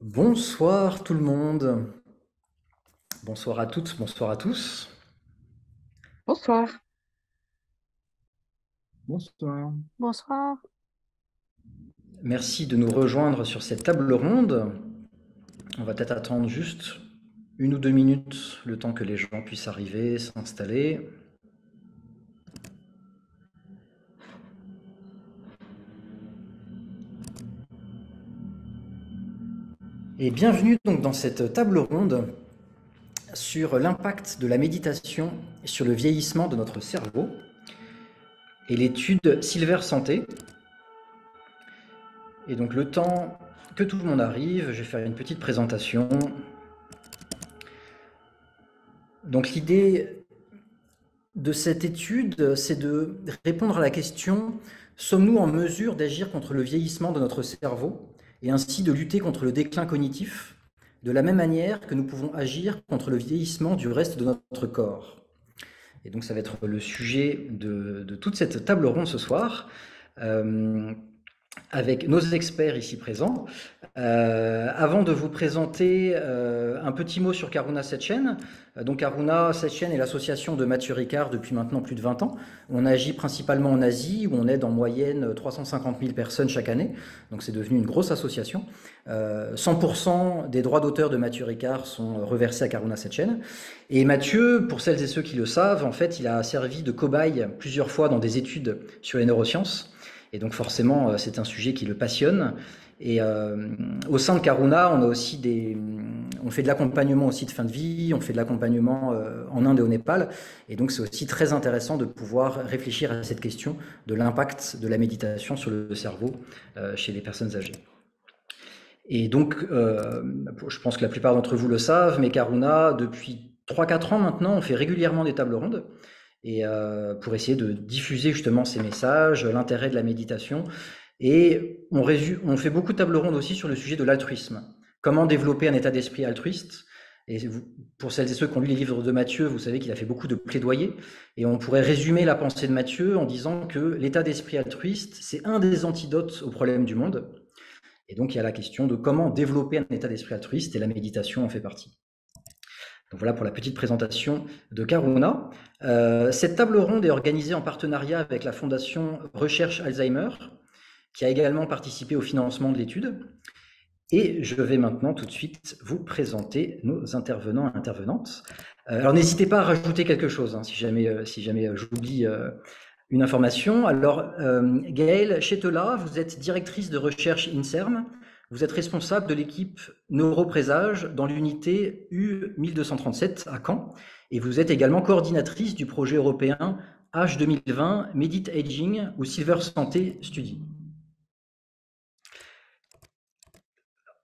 Bonsoir tout le monde. Bonsoir à toutes, bonsoir à tous. Bonsoir. Bonsoir. Bonsoir. Merci de nous rejoindre sur cette table ronde. On va peut-être attendre juste 1 ou 2 minutes, le temps que les gens puissent arriver, s'installer. Et bienvenue donc dans cette table ronde sur l'impact de la méditation sur le vieillissement de notre cerveau et l'étude Silver Santé. Et donc le temps que tout le monde arrive, je vais faire une petite présentation. Donc l'idée de cette étude, c'est de répondre à la question: sommes-nous en mesure d'agir contre le vieillissement de notre cerveau et ainsi de lutter contre le déclin cognitif, de la même manière que nous pouvons agir contre le vieillissement du reste de notre corps? Et donc ça va être le sujet de toute cette table ronde ce soir, avec nos experts ici présents. Avant de vous présenter un petit mot sur Karuna Setchen. Donc Karuna Setchen est l'association de Mathieu Ricard depuis maintenant plus de 20 ans. On agit principalement en Asie, où on aide en moyenne 350 000 personnes chaque année. Donc c'est devenu une grosse association. 100% des droits d'auteur de Mathieu Ricard sont reversés à Karuna Setchen. Et Mathieu, pour celles et ceux qui le savent, en fait, il a servi de cobaye plusieurs fois dans des études sur les neurosciences. Et donc forcément, c'est un sujet qui le passionne. Et au sein de Karuna, on fait de l'accompagnement aussi de fin de vie, on fait de l'accompagnement en Inde et au Népal. Et donc c'est aussi très intéressant de pouvoir réfléchir à cette question de l'impact de la méditation sur le cerveau chez les personnes âgées. Et donc, je pense que la plupart d'entre vous le savent, mais Karuna, depuis 3-4 ans maintenant, on fait régulièrement des tables rondes et pour essayer de diffuser justement ces messages, l'intérêt de la méditation. Et on fait beaucoup de tables rondes aussi sur le sujet de l'altruisme. Comment développer un état d'esprit altruiste? Et pour celles et ceux qui ont lu les livres de Mathieu, vous savez qu'il a fait beaucoup de plaidoyers. Et on pourrait résumer la pensée de Mathieu en disant que l'état d'esprit altruiste, c'est un des antidotes aux problèmes du monde. Et donc il y a la question de comment développer un état d'esprit altruiste, et la méditation en fait partie. Donc voilà pour la petite présentation de Karuna. Cette table ronde est organisée en partenariat avec la Fondation Recherche Alzheimer, qui a également participé au financement de l'étude. Et je vais maintenant tout de suite vous présenter nos intervenants et intervenantes. Alors n'hésitez pas à rajouter quelque chose, hein, si jamais j'oublie une information. Alors Gaëlle Chetela, vous êtes directrice de recherche INSERM. Vous êtes responsable de l'équipe Neuroprésage dans l'unité U1237 à Caen. Et vous êtes également coordinatrice du projet européen H2020 Medit Aging ou Silver Santé Study.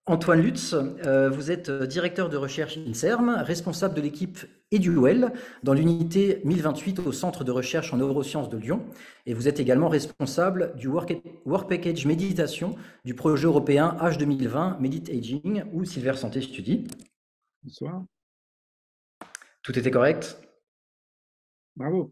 Antoine Lutz, vous êtes directeur de recherche INSERM, responsable de l'équipe EduWell dans l'unité 1028 au Centre de recherche en neurosciences de Lyon. Et vous êtes également responsable du Work Package Méditation du projet européen H2020 Medit Aging ou Silver Santé Study. Bonsoir. Tout était correct? Bravo.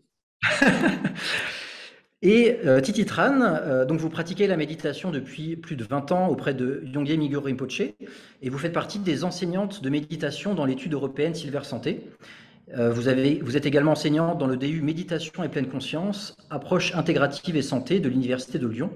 Et Titi Tran, donc vous pratiquez la méditation depuis plus de 20 ans auprès de Yongey Migyur Rinpoche et vous faites partie des enseignantes de méditation dans l'étude européenne Silver Santé. Vous êtes également enseignante dans le DU Méditation et Pleine Conscience, approche intégrative et santé de l'Université de Lyon.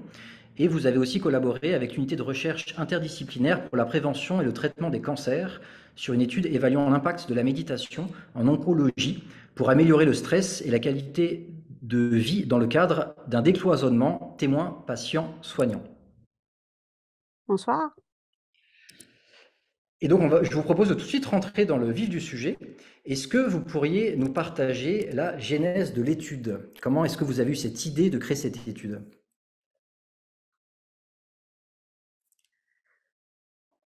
Et vous avez aussi collaboré avec l'unité de recherche interdisciplinaire pour la prévention et le traitement des cancers sur une étude évaluant l'impact de la méditation en oncologie pour améliorer le stress et la qualité de vie dans le cadre d'un décloisonnement témoin-patient-soignant. Bonsoir. Et donc, je vous propose de tout de suite rentrer dans le vif du sujet. Est-ce que vous pourriez nous partager la genèse de l'étude? Comment est-ce que vous avez eu cette idée de créer cette étude?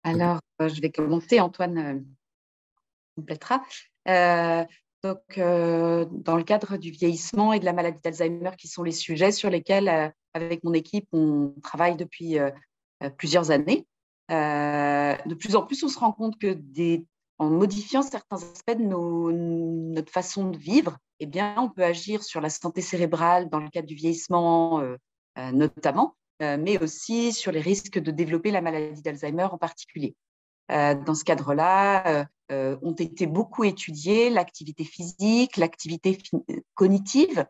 Alors, je vais commencer, Antoine complétera. Dans le cadre du vieillissement et de la maladie d'Alzheimer, qui sont les sujets sur lesquels, avec mon équipe, on travaille depuis plusieurs années, de plus en plus, on se rend compte que en modifiant certains aspects de notre façon de vivre, eh bien, on peut agir sur la santé cérébrale dans le cadre du vieillissement notamment, mais aussi sur les risques de développer la maladie d'Alzheimer en particulier. Dans ce cadre-là, ont été beaucoup étudiées l'activité physique, l'activité cognitive,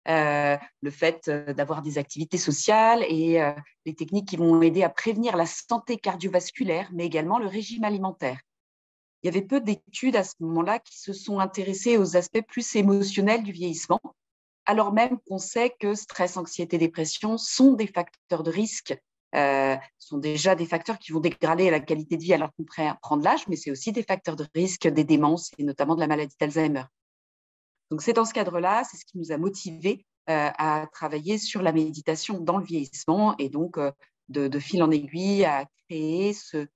le fait d'avoir des activités sociales et les techniques qui vont aider à prévenir la santé cardiovasculaire, mais également le régime alimentaire. Il y avait peu d'études à ce moment-là qui se sont intéressées aux aspects plus émotionnels du vieillissement, alors même qu'on sait que stress, anxiété, dépression sont des facteurs de risque, sont déjà des facteurs qui vont dégrader la qualité de vie alors qu'on prend de l'âge, mais c'est aussi des facteurs de risque des démences et notamment de la maladie d'Alzheimer. Donc, c'est dans ce cadre-là, c'est ce qui nous a motivés à travailler sur la méditation dans le vieillissement et donc de fil en aiguille à créer ce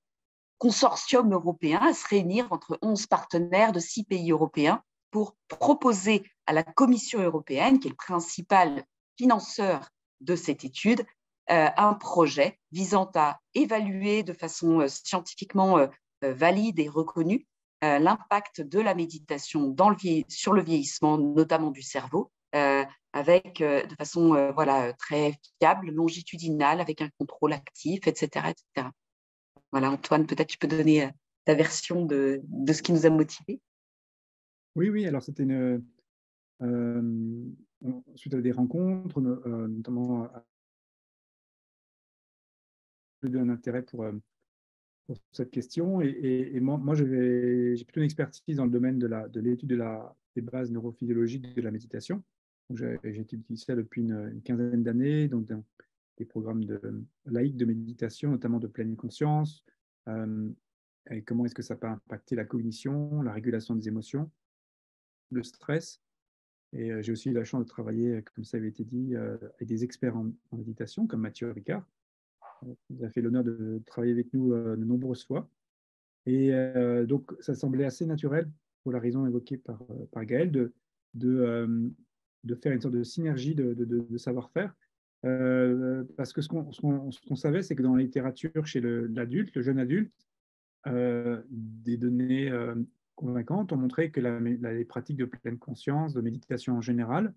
consortium européen, à se réunir entre 11 partenaires de 6 pays européens pour proposer à la Commission européenne, qui est le principal financeur de cette étude, un projet visant à évaluer de façon scientifiquement valide et reconnue l'impact de la méditation sur le vieillissement, notamment du cerveau, avec de façon très fiable, longitudinale, avec un contrôle actif, etc., etc. Voilà, Antoine, peut-être tu peux donner ta version de ce qui nous a motivés. Oui, alors c'était suite à des rencontres, notamment un intérêt pour cette question. Et moi j'ai plutôt une expertise dans le domaine de l'étude des bases neurophysiologiques de la méditation. J'ai étudié ça depuis une quinzaine d'années, donc dans des programmes laïques de méditation, notamment de pleine conscience, et comment est-ce que ça peut impacter la cognition, la régulation des émotions, le stress. Et j'ai aussi eu la chance de travailler, comme ça avait été dit, avec des experts en méditation, comme Mathieu Ricard. Il a fait l'honneur de travailler avec nous de nombreuses fois. Et donc, ça semblait assez naturel, pour la raison évoquée par Gaël, de faire une sorte de synergie de savoir-faire. Parce que ce qu'on savait, c'est que dans la littérature chez l'adulte, le jeune adulte, des données convaincantes ont montré que les pratiques de pleine conscience, de méditation en général,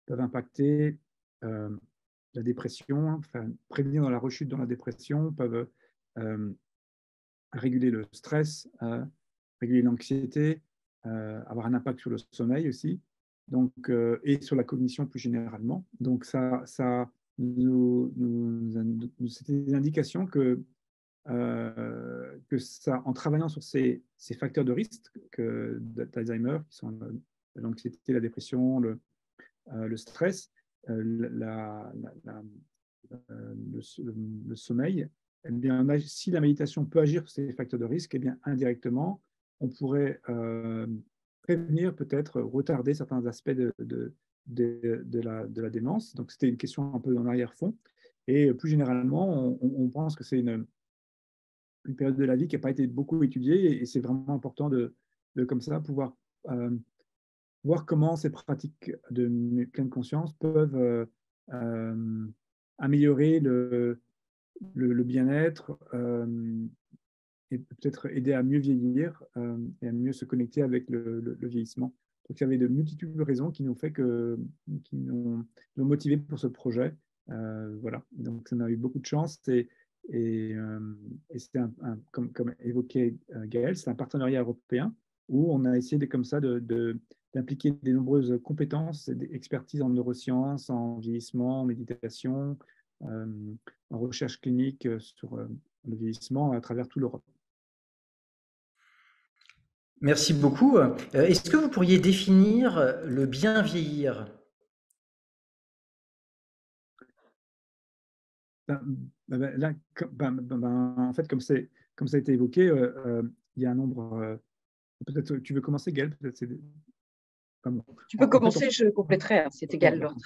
peuvent impacter la dépression, enfin, prévenir dans la rechute dans la dépression, peuvent réguler le stress, réguler l'anxiété, avoir un impact sur le sommeil aussi, donc, et sur la cognition plus généralement. Donc, c'était des indications que ça, en travaillant sur ces facteurs de risque d'Alzheimer, qui sont l'anxiété, la dépression, le stress, le sommeil, eh bien, si la méditation peut agir sur ces facteurs de risque, eh bien, indirectement, on pourrait prévenir, peut-être retarder certains aspects de la démence. Donc, c'était une question un peu en arrière-fond. Et plus généralement, on pense que c'est une période de la vie qui n'a pas été beaucoup étudiée et c'est vraiment important de comme ça, pouvoir voir comment ces pratiques de pleine conscience peuvent améliorer le bien-être et peut-être aider à mieux vieillir et à mieux se connecter avec le vieillissement. Donc, il y avait de multiples raisons qui nous ont motivés pour ce projet. Voilà, donc on a eu beaucoup de chance et c'était comme évoqué Gaël, c'est un partenariat européen où on a essayé comme ça d'impliquer des nombreuses compétences et des expertises en neurosciences, en vieillissement, en méditation, en recherche clinique sur le vieillissement à travers toute l'Europe. Merci beaucoup. Est-ce que vous pourriez définir le bien vieillir? Là, en fait, comme ça a été évoqué, il y a un nombre. Peut-être tu veux commencer, Gaël, peut-être bon. Tu peux commencer, je compléterai, hein, c'est égal l'ordre.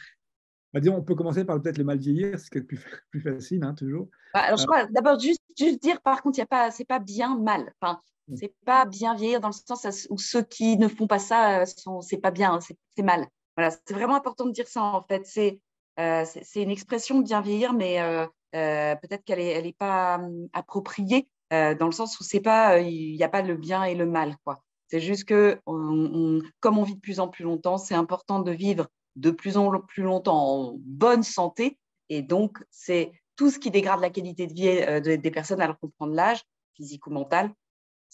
Disons, on peut commencer par peut-être le mal vieillir, ce qui est plus facile, hein, toujours. Alors, je crois d'abord juste dire, par contre, c'est pas bien mal. Enfin, c'est pas bien vieillir dans le sens où ceux qui ne font pas ça, c'est pas bien, c'est mal. Voilà, c'est vraiment important de dire ça en fait. C'est une expression bien vieillir, mais peut-être qu'elle est pas appropriée dans le sens où c'est pas, il n'y a pas le bien et le mal, quoi. C'est juste que comme on vit de plus en plus longtemps, c'est important de vivre de plus en plus longtemps en bonne santé, et donc c'est tout ce qui dégrade la qualité de vie des personnes alors qu'on prend de l'âge, physique ou mental,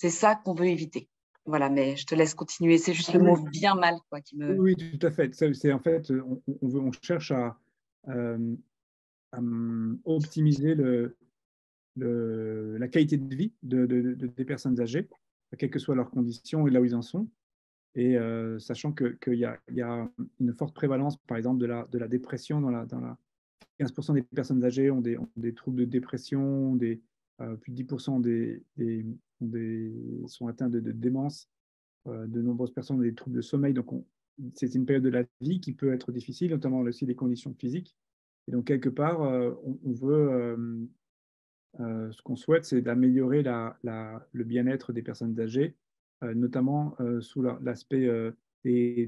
c'est ça qu'on veut éviter. Voilà, mais je te laisse continuer. C'est juste le mot bien mal quoi, qui me… Oui, tout à fait. C'est en fait, on cherche euh, à optimiser la qualité de vie des personnes âgées, quelles que soient leurs conditions et là où ils en sont. Et sachant qu'il y a une forte prévalence, par exemple, de la dépression dans la 15% des personnes âgées ont des troubles de dépression, plus de 10% sont atteints de démence. De nombreuses personnes ont des troubles de sommeil. Donc, c'est une période de la vie qui peut être difficile, notamment aussi des conditions physiques. Et donc, quelque part, on veut, ce qu'on souhaite, c'est d'améliorer le bien-être des personnes âgées, notamment sous l'aspect de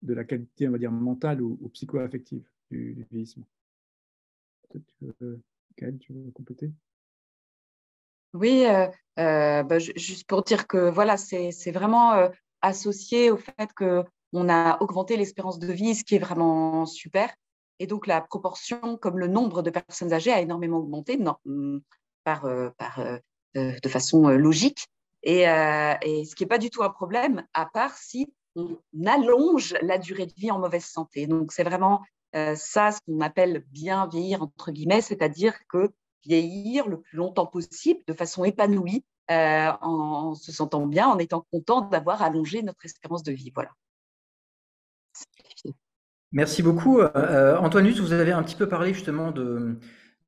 la qualité, on va dire, mentale ou psycho-affective du vieillissement. Peut-être Gaëlle, tu veux compléter? Oui, juste pour dire que voilà, c'est vraiment associé au fait qu'on a augmenté l'espérance de vie, ce qui est vraiment super. Et donc, la proportion, comme le nombre de personnes âgées a énormément augmenté de façon logique. Et ce qui n'est pas du tout un problème, à part si on allonge la durée de vie en mauvaise santé. Donc, c'est vraiment ça, ce qu'on appelle bien vieillir, entre guillemets, c'est-à-dire que vieillir le plus longtemps possible, de façon épanouie, en se sentant bien, en étant content d'avoir allongé notre espérance de vie. Voilà. Merci beaucoup. Antoine Lutz, vous avez un petit peu parlé justement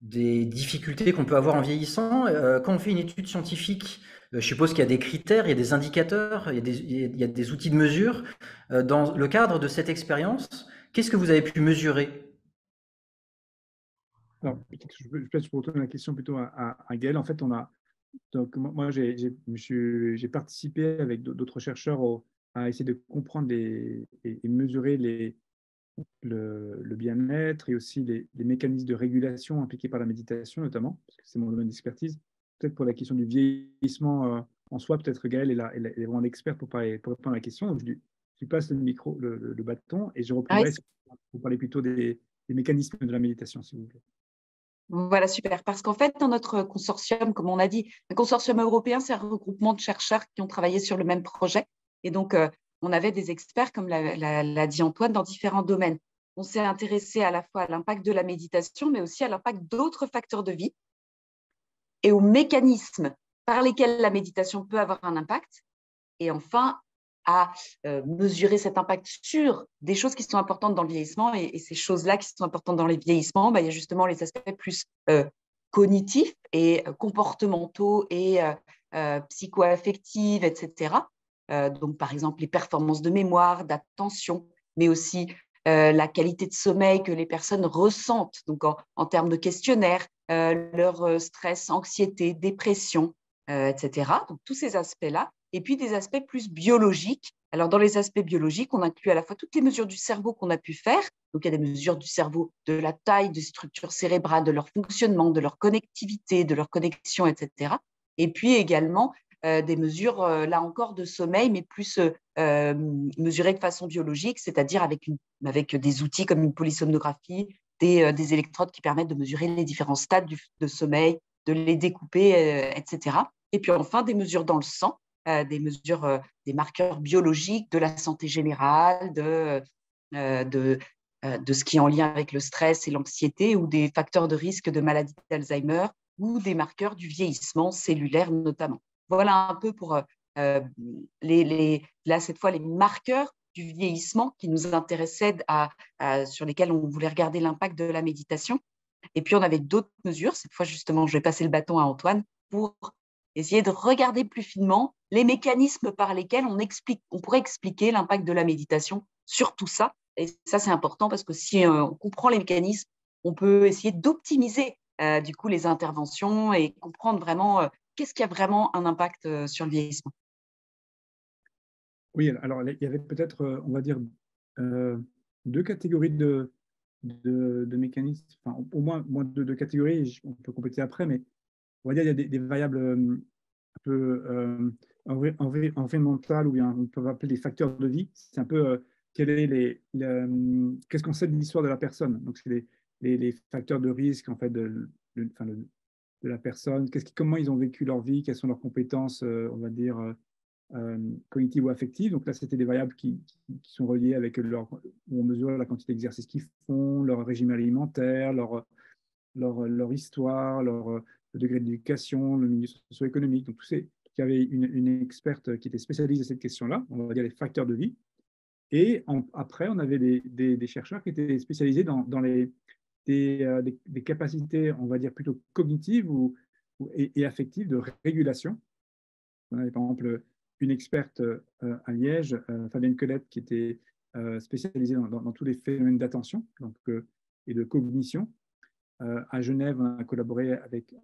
des difficultés qu'on peut avoir en vieillissant. Quand on fait une étude scientifique, je suppose qu'il y a des critères, il y a des indicateurs, il y a des outils de mesure. Dans le cadre de cette expérience, qu'est-ce que vous avez pu mesurer? Alors, peut-être je retourner la question plutôt à Gaëlle. En fait, donc, moi, j'ai participé avec d'autres chercheurs à essayer de comprendre et mesurer le bien-être et aussi les mécanismes de régulation impliqués par la méditation, notamment, parce que c'est mon domaine d'expertise. Peut-être pour la question du vieillissement en soi, peut-être Gaëlle elle est vraiment l'expert pour répondre à la question. Donc, je lui passe le micro, le bâton, et je Ah oui, reprendrai pour parler plutôt des mécanismes de la méditation, si vous voulez. voilà, super. Parce qu'en fait, dans notre consortium, comme on a dit, le consortium européen, c'est un regroupement de chercheurs qui ont travaillé sur le même projet. Et donc, on avait des experts, comme l'a dit Antoine, dans différents domaines. On s'est intéressé à la fois à l'impact de la méditation, mais aussi à l'impact d'autres facteurs de vie et aux mécanismes par lesquels la méditation peut avoir un impact. Et enfin, à mesurer cet impact sur des choses qui sont importantes dans le vieillissement. Et ces choses-là qui sont importantes dans le vieillissement, il y a justement les aspects plus cognitifs et comportementaux et psycho-affectifs, etc. Donc, par exemple, les performances de mémoire, d'attention, mais aussi la qualité de sommeil que les personnes ressentent, donc en termes de questionnaire, leur stress, anxiété, dépression, etc. Donc, tous ces aspects-là. Et puis des aspects plus biologiques. Alors, dans les aspects biologiques, on inclut à la fois toutes les mesures du cerveau qu'on a pu faire. Donc, il y a des mesures du cerveau, de la taille, des structures cérébrales, de leur fonctionnement, de leur connectivité, de leur connexion, etc. Et puis également des mesures, là encore, de sommeil, mais plus mesurées de façon biologique, c'est-à-dire avec des outils comme une polysomnographie, des électrodes qui permettent de mesurer les différents stades de sommeil, de les découper, etc. Et puis enfin, des mesures dans le sang, des mesures, des marqueurs biologiques de la santé générale, de ce qui est en lien avec le stress et l'anxiété ou des facteurs de risque de maladie d'Alzheimer ou des marqueurs du vieillissement cellulaire notamment. Voilà un peu pour là, cette fois, les marqueurs du vieillissement qui nous intéressaient, sur lesquels on voulait regarder l'impact de la méditation. Et puis, on avait d'autres mesures. Cette fois, justement, je vais passer le bâton à Antoine pour essayer de regarder plus finement les mécanismes par lesquels on pourrait expliquer l'impact de la méditation sur tout ça. Et ça, c'est important parce que si on comprend les mécanismes, on peut essayer d'optimiser du coup les interventions et comprendre vraiment qu'est-ce qui a vraiment un impact sur le vieillissement. Oui, alors il y avait peut-être, on va dire, deux catégories de mécanismes, enfin au moins deux catégories, on peut compléter après, mais on va dire il y a des variables un peu environnementales ou bien on peut appeler des facteurs de vie. C'est un peu qu'est-ce qu'on sait de l'histoire de la personne. Donc c'est les facteurs de risque en fait de la personne, comment ils ont vécu leur vie, quelles sont leurs compétences, on va dire, cognitives ou affectives. Donc là, c'était des variables qui sont reliées avec où on mesure la quantité d'exercice qu'ils font, leur régime alimentaire, leur histoire, leur degré d'éducation, le milieu socio-économique. Donc, il y avait une experte qui était spécialisée dans cette question-là, on va dire les facteurs de vie. Et après, on avait des chercheurs qui étaient spécialisés dans des capacités, on va dire, plutôt cognitives et affectives de régulation. On avait par exemple une experte à Liège, Fabienne Colette, qui était spécialisée dans tous les phénomènes d'attention et de cognition. À Genève, on a collaboré avec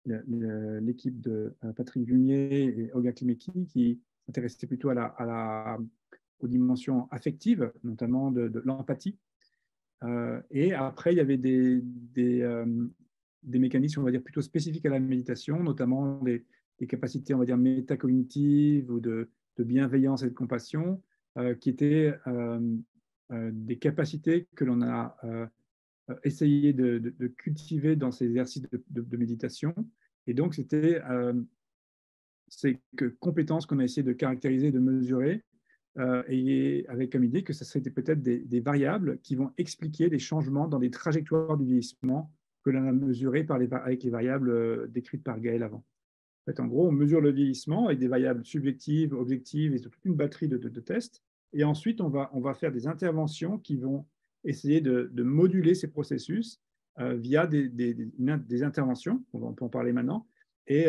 l'équipe de Patrick Lumier et Olga Klimecki, qui s'intéressaient plutôt aux dimensions affectives, notamment de l'empathie. Et après, il y avait des mécanismes, on va dire, plutôt spécifiques à la méditation, notamment des capacités, on va dire, métacognitives ou de bienveillance et de compassion, qui étaient des capacités que l'on a essayé de cultiver dans ces exercices de méditation. Et donc, c'était ces compétences qu'on a essayé de caractériser, de mesurer, et avec comme idée que ça serait peut-être des variables qui vont expliquer des changements dans des trajectoires du vieillissement que l'on a mesurées avec les variables décrites par Gaël avant. En fait, en gros, on mesure le vieillissement avec des variables subjectives, objectives et toute une batterie de tests. Et ensuite, on va faire des interventions qui vont essayer de moduler ces processus via des interventions, on peut en parler maintenant. Et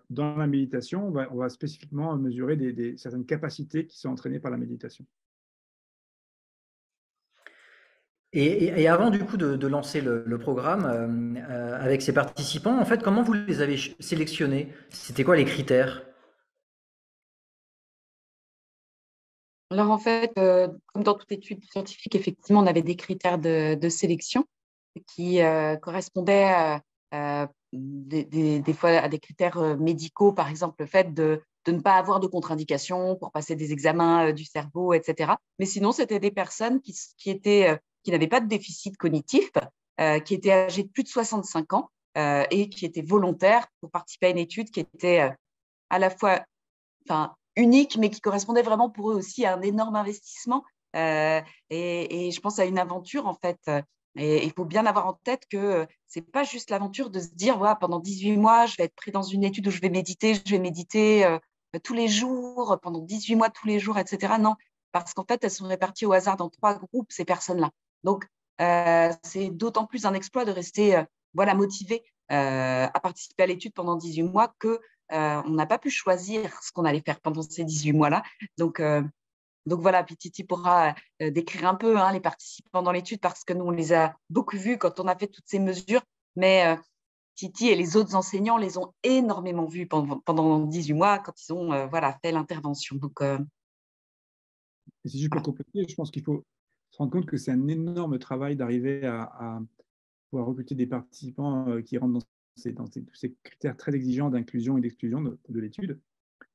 dans la méditation, on va spécifiquement mesurer certaines capacités qui sont entraînées par la méditation. Et avant du coup de lancer le programme avec ces participants, en fait, comment vous les avez sélectionnés? C'était quoi les critères? Alors en fait, comme dans toute étude scientifique, effectivement, on avait des critères de sélection qui correspondaient des fois à des critères médicaux, par exemple le fait de ne pas avoir de contre-indications pour passer des examens du cerveau, etc. Mais sinon, c'était des personnes qui n'avaient pas de déficit cognitif, qui étaient âgées de plus de 65 ans et qui étaient volontaires pour participer à une étude qui était à la fois unique, mais qui correspondait vraiment pour eux aussi à un énorme investissement. Et je pense à une aventure, en fait. Et il faut bien avoir en tête que ce n'est pas juste l'aventure de se dire voilà, pendant 18 mois, je vais être pris dans une étude où je vais méditer tous les jours, pendant 18 mois, tous les jours, etc. Non, parce qu'en fait, elles sont réparties au hasard dans 3 groupes, ces personnes-là. Donc, c'est d'autant plus un exploit de rester motivé à participer à l'étude pendant 18 mois que on n'a pas pu choisir ce qu'on allait faire pendant ces 18 mois-là. Donc voilà, puis Titi pourra décrire un peu les participants dans l'étude parce que nous, on les a beaucoup vus quand on a fait toutes ces mesures. Mais Titi et les autres enseignants les ont énormément vus pendant 18 mois quand ils ont fait l'intervention. Donc, et c'est juste pour compléter, je pense qu'il faut se rendre compte que c'est un énorme travail d'arriver à pouvoir recruter des participants qui rentrent dans ces critères très exigeants d'inclusion et d'exclusion de l'étude.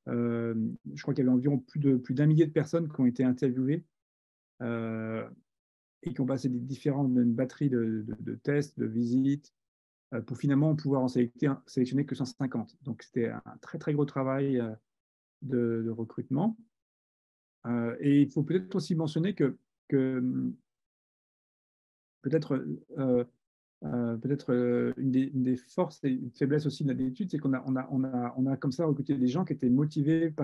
Je crois qu'il y avait environ plus d'un millier de personnes qui ont été interviewées et qui ont passé une batterie de tests, de visites, pour finalement pouvoir en sélectionner que 150. Donc, c'était un très, très gros travail de recrutement. Et il faut peut-être aussi mentionner que peut-être une des forces et une faiblesse aussi de l'étude, c'est qu'on a comme ça recruté des gens qui étaient motivés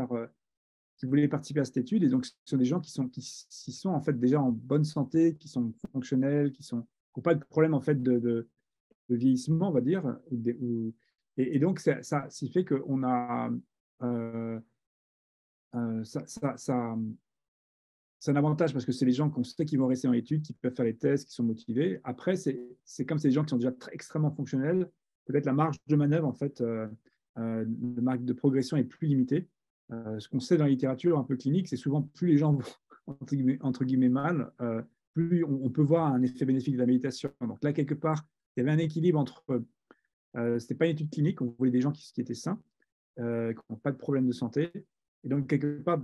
qui voulaient participer à cette étude. Et donc, ce sont des gens qui sont en fait déjà en bonne santé, qui sont fonctionnels, qui n'ont pas de problème en fait de vieillissement, on va dire. Et donc, ça fait qu'on a c'est un avantage parce que c'est les gens qu'on sait qui vont rester en études, qui peuvent faire les tests, qui sont motivés. Après, c'est comme c'est des gens qui sont déjà extrêmement fonctionnels. Peut-être la marge de manœuvre, en fait, la marge de progression est plus limitée. Ce qu'on sait dans la littérature un peu clinique, c'est souvent plus les gens vont entre guillemets mal, plus on peut voir un effet bénéfique de la méditation. Donc là, quelque part, il y avait un équilibre entre. C'était pas une étude clinique, on voulait des gens qui étaient sains, qui n'ont pas de problème de santé. Et donc, quelque part,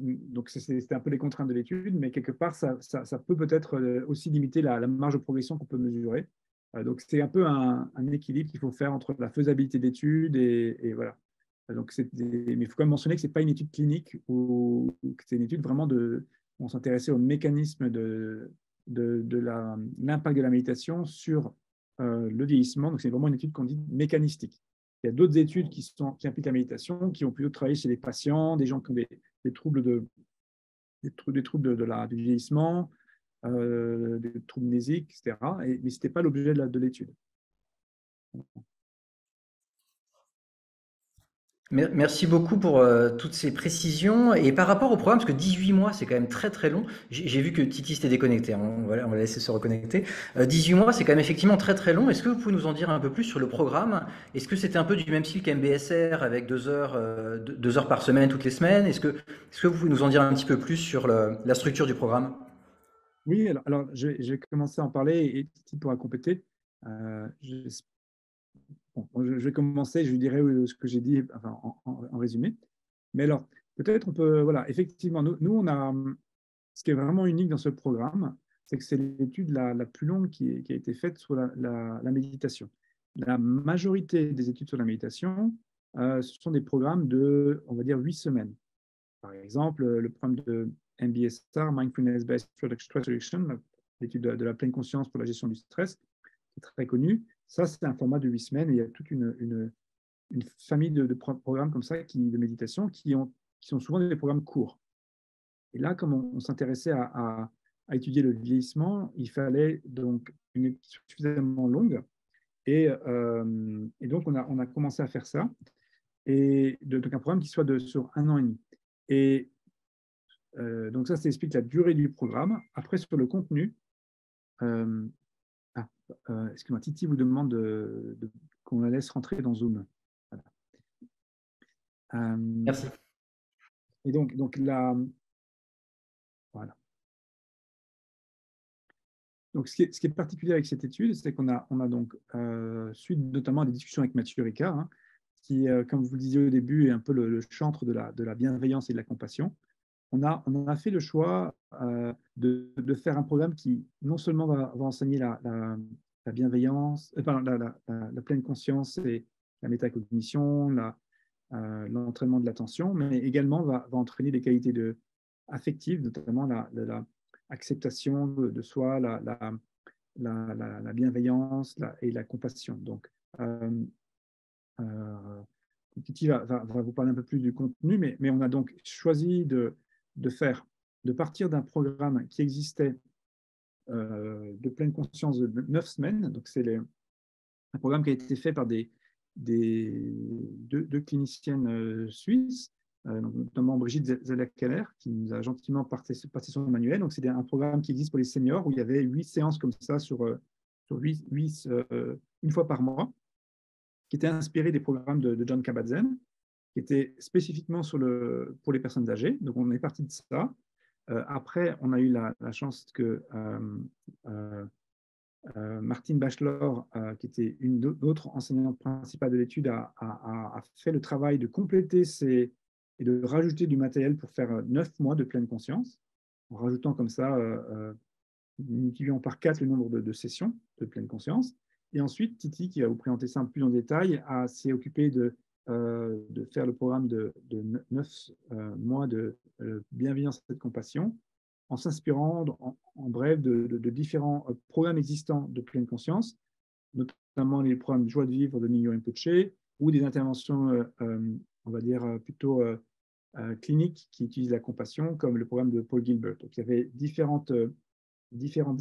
c'était un peu les contraintes de l'étude, mais quelque part, ça peut peut-être aussi limiter la marge de progression qu'on peut mesurer. Donc, c'est un peu un équilibre qu'il faut faire entre la faisabilité d'études et voilà. Donc, mais il faut quand même mentionner que ce n'est pas une étude clinique ou que c'est une étude vraiment on s'intéressait au mécanisme de l'impact de la méditation sur le vieillissement. Donc, c'est vraiment une étude qu'on dit mécanistique. Il y a d'autres études qui impliquent la méditation, qui ont plutôt travaillé chez les patients, des gens qui ont des troubles du vieillissement, des troubles mnésiques, etc. Mais ce n'était pas l'objet de l'étude. Merci beaucoup pour toutes ces précisions. Et par rapport au programme, parce que 18 mois, c'est quand même très très long. J'ai vu que Titi s'était déconnecté, hein. On va laisser se reconnecter. 18 mois, c'est quand même effectivement très très long. Est-ce que vous pouvez nous en dire un peu plus sur le programme? Est-ce que c'était un peu du même style qu'MBSR avec 2 heures, 2 heures par semaine toutes les semaines? Est-ce que vous pouvez nous en dire un petit peu plus sur la structure du programme? Oui, alors je vais commencer à en parler et Titi pourra compléter. Euh, je, bon, je vais commencer, je lui dirai ce que j'ai dit enfin, en résumé. Mais alors, peut-être on peut, voilà, effectivement, nous on a, ce qui est vraiment unique dans ce programme, c'est que c'est l'étude la plus longue qui a été faite sur la méditation. La majorité des études sur la méditation, ce sont des programmes de, on va dire, 8 semaines. Par exemple, le programme de MBSR, Mindfulness Based Stress Reduction, l'étude de la pleine conscience pour la gestion du stress, qui est très connu. Ça, c'est un format de 8 semaines et il y a toute une famille de programmes comme ça de méditation qui sont souvent des programmes courts. Et là, comme on s'intéressait à étudier le vieillissement, il fallait donc une étude suffisamment longue. Et donc, on a commencé à faire ça. Et donc, un programme qui soit sur 1 an et demi. Et donc, ça explique la durée du programme. Après, sur le contenu, euh, excusez-moi, Titi vous demande qu'on la laisse rentrer dans Zoom. Voilà. Merci. Et donc là, voilà. Donc, ce qui est particulier avec cette étude, c'est qu'on a donc, suite notamment à des discussions avec Mathieu Ricard, hein, qui, comme vous le disiez au début, est un peu le chantre de la bienveillance et de la compassion. On a fait le choix de faire un programme qui non seulement va enseigner la bienveillance, pardon, la pleine conscience et la métacognition, l'entraînement de l'attention, mais également va entraîner des qualités affectives, notamment la acceptation de soi, la bienveillance et la compassion. Donc, euh, Titi va vous parler un peu plus du contenu, mais on a donc choisi de partir d'un programme qui existait de pleine conscience de 9 semaines. Donc, c'est un programme qui a été fait par deux cliniciennes suisses, notamment Brigitte Zeller-Keller, qui nous a gentiment passé son manuel. Donc, c'est un programme qui existe pour les seniors où il y avait 8 séances comme ça sur 8, une fois par mois, qui était inspiré des programmes de John Kabat-Zinn, qui était spécifiquement pour les personnes âgées. Donc, on est parti de ça. Après, on a eu la chance que Martine Bachelor, qui était une autre enseignante principale de l'étude, a fait le travail de compléter et de rajouter du matériel pour faire 9 mois de pleine conscience, en rajoutant comme ça, multipliant par 4 le nombre de sessions de pleine conscience. Et ensuite, Titi, qui va vous présenter ça un peu plus en détail, s'est occupé de faire le programme de 9 mois de bienveillance et de compassion, en s'inspirant en bref de différents programmes existants de pleine conscience, notamment les programmes Joie de vivre de Mignon Rinpoche, ou des interventions, on va dire, plutôt cliniques qui utilisent la compassion, comme le programme de Paul Gilbert. Donc, il y avait différentes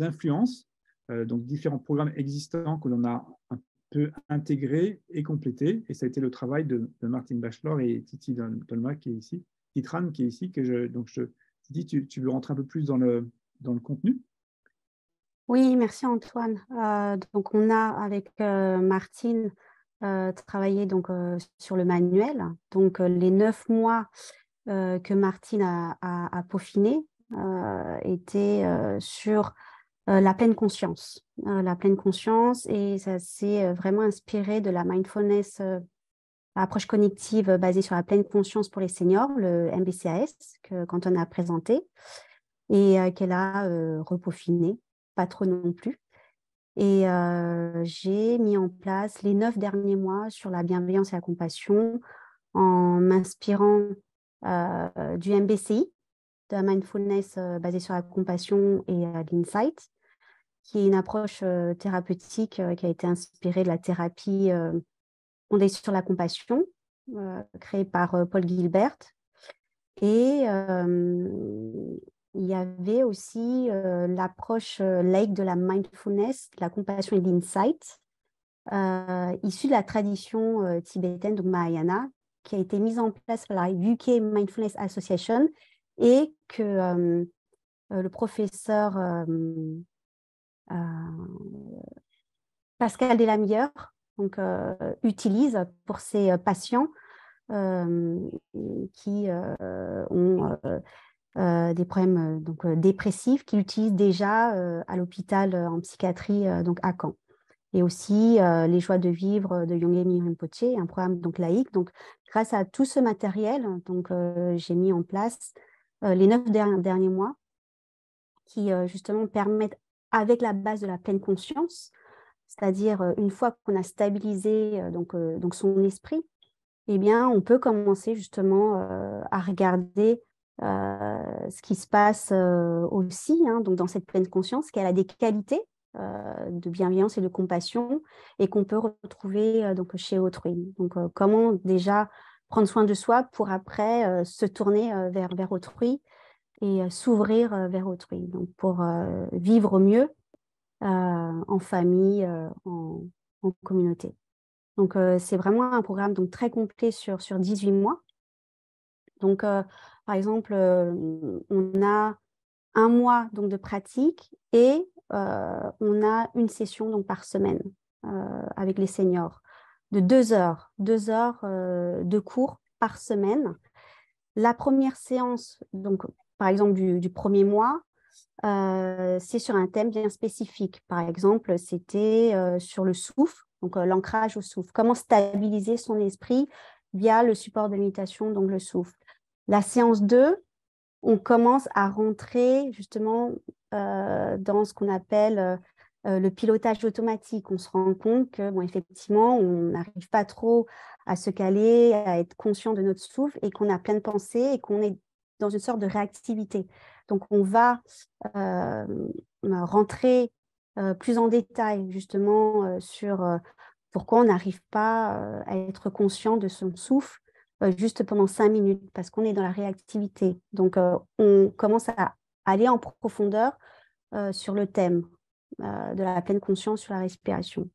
influences, donc différents programmes existants que l'on a un peu intégrés et complétés. Et ça a été le travail de Martine Bachelor et Titi Dolma, qui est ici, Titran, qui est ici, Titi, tu veux rentrer un peu plus dans le contenu? Oui, merci Antoine. Donc on a avec Martine travaillé donc, sur le manuel. Donc les 9 mois que Martine a peaufiné étaient sur la pleine conscience. La pleine conscience, et ça s'est vraiment inspiré de la mindfulness approche cognitive basée sur la pleine conscience pour les seniors, le MBCAS, quand on a présenté, et qu'elle a repaufiné, pas trop non plus. Et j'ai mis en place les 9 derniers mois sur la bienveillance et la compassion en m'inspirant du MBCI, de la mindfulness basée sur la compassion et l'insight, qui est une approche thérapeutique qui a été inspirée de la thérapie fondée sur la compassion, créée par Paul Gilbert. Et il y avait aussi l'approche laïque de la mindfulness, de la compassion et de l'insight, issue de la tradition tibétaine, donc Mahayana, qui a été mise en place par la UK Mindfulness Association et que le professeur Pascal Delamilleur donc, utilise pour ses patients qui ont des problèmes dépressifs, qu'il utilise déjà à l'hôpital en psychiatrie donc à Caen. Et aussi les joies de vivre de Yongey Rinpoche, un programme donc laïque. Donc, grâce à tout ce matériel, donc j'ai mis en place les 9 derniers mois qui justement permettent, avec la base de la pleine conscience, c'est-à-dire une fois qu'on a stabilisé donc son esprit, eh bien, on peut commencer justement à regarder ce qui se passe aussi donc dans cette pleine conscience, qu'elle a des qualités de bienveillance et de compassion et qu'on peut retrouver donc chez autrui. Donc, comment déjà prendre soin de soi pour après se tourner vers autrui et s'ouvrir vers autrui. Donc, pour vivre mieux en famille, en communauté. Donc, c'est vraiment un programme donc, très complet sur 18 mois. Donc, par exemple, on a un mois donc, de pratique et on a une session donc, par semaine avec les seniors de 2 heures, 2 heures de cours par semaine. La première séance, donc, par exemple, du premier mois, c'est sur un thème bien spécifique. Par exemple, c'était sur le souffle, donc l'ancrage au souffle. Comment stabiliser son esprit via le support de méditation, donc le souffle. La séance 2, on commence à rentrer justement dans ce qu'on appelle le pilotage automatique. On se rend compte que, bon, effectivement, on n'arrive pas trop à se caler, à être conscient de notre souffle et qu'on a plein de pensées et qu'on est dans une sorte de réactivité. Donc, on va rentrer plus en détail justement sur pourquoi on n'arrive pas à être conscient de son souffle juste pendant 5 minutes parce qu'on est dans la réactivité. Donc, on commence à aller en profondeur sur le thème de la pleine conscience sur la respiration.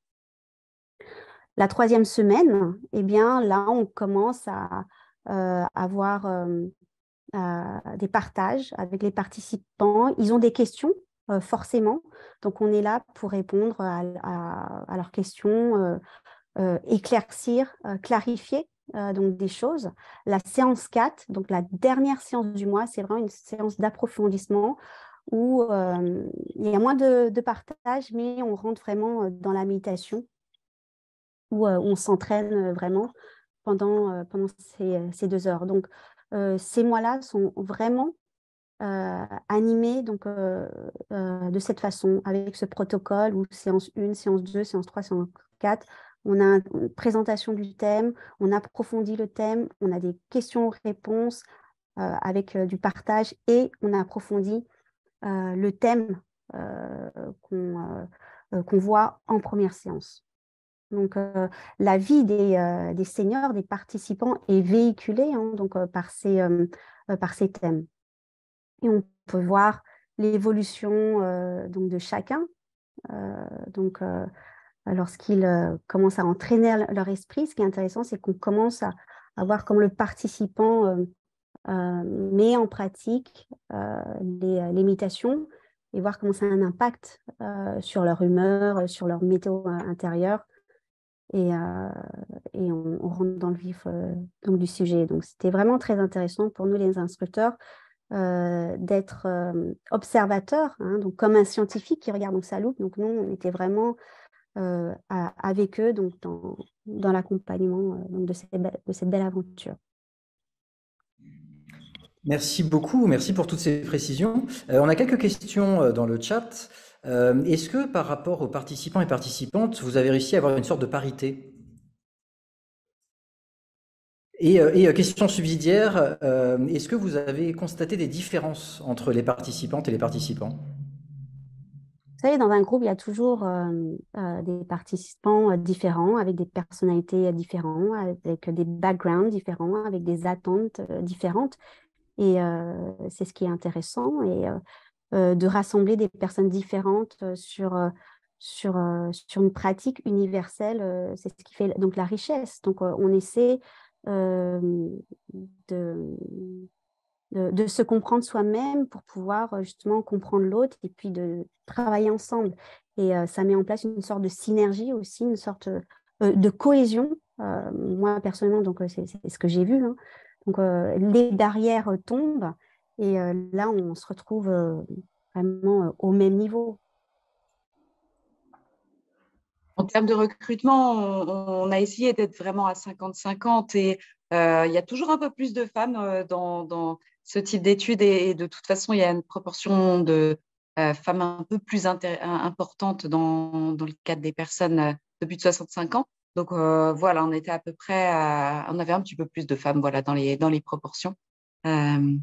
La 3e semaine, eh bien, là, on commence à avoir des partages avec les participants. Ils ont des questions, forcément. Donc, on est là pour répondre à leurs questions, éclaircir, clarifier donc des choses. La séance 4, donc la dernière séance du mois, c'est vraiment une séance d'approfondissement où il y a moins de partage, mais on rentre vraiment dans la méditation, où on s'entraîne vraiment pendant ces 2 heures. Donc, ces mois-là sont vraiment animés donc, de cette façon, avec ce protocole où séance 1, séance 2, séance 3, séance 4, on a une présentation du thème, on approfondit le thème, on a des questions-réponses avec du partage et on approfondit le thème qu'on voit en première séance. Donc, la vie des seniors, des participants est véhiculée donc, par ces thèmes. Et on peut voir l'évolution donc de chacun. Donc, lorsqu'ils commencent à entraîner leur esprit, ce qui est intéressant, c'est qu'on commence à voir comment le participant met en pratique les méditations et voir comment ça a un impact sur leur humeur, sur leur météo intérieure. Et on rentre dans le vif donc, du sujet. Donc, c'était vraiment très intéressant pour nous, les instructeurs, d'être observateurs, donc comme un scientifique qui regarde dans sa loupe. Donc, nous, on était vraiment avec eux donc, dans l'accompagnement de cette belle aventure. Merci beaucoup, merci pour toutes ces précisions. On a quelques questions dans le chat. Est-ce que par rapport aux participants et participantes, vous avez réussi à avoir une sorte de parité? Et question subsidiaire, est-ce que vous avez constaté des différences entre les participantes et les participants? Vous savez, dans un groupe, il y a toujours des participants différents, avec des personnalités différentes, avec des backgrounds différents, avec des attentes différentes. Et c'est ce qui est intéressant. Et de rassembler des personnes différentes sur une pratique universelle, c'est ce qui fait donc la richesse. Donc, on essaie euh, de, de se comprendre soi-même pour pouvoir justement comprendre l'autre et puis de travailler ensemble. Et ça met en place une sorte de synergie aussi, une sorte de cohésion. Moi, personnellement, donc c'est ce que j'ai vu, hein. Donc, les barrières tombent et là, on se retrouve vraiment au même niveau. En termes de recrutement, on a essayé d'être vraiment à 50-50 et il y a toujours un peu plus de femmes dans ce type d'études et de toute façon, il y a une proportion de femmes un peu plus importante dans le cadre des personnes de plus de 65 ans. Donc voilà, on était à peu près on avait un petit peu plus de femmes voilà, dans les proportions. Euh,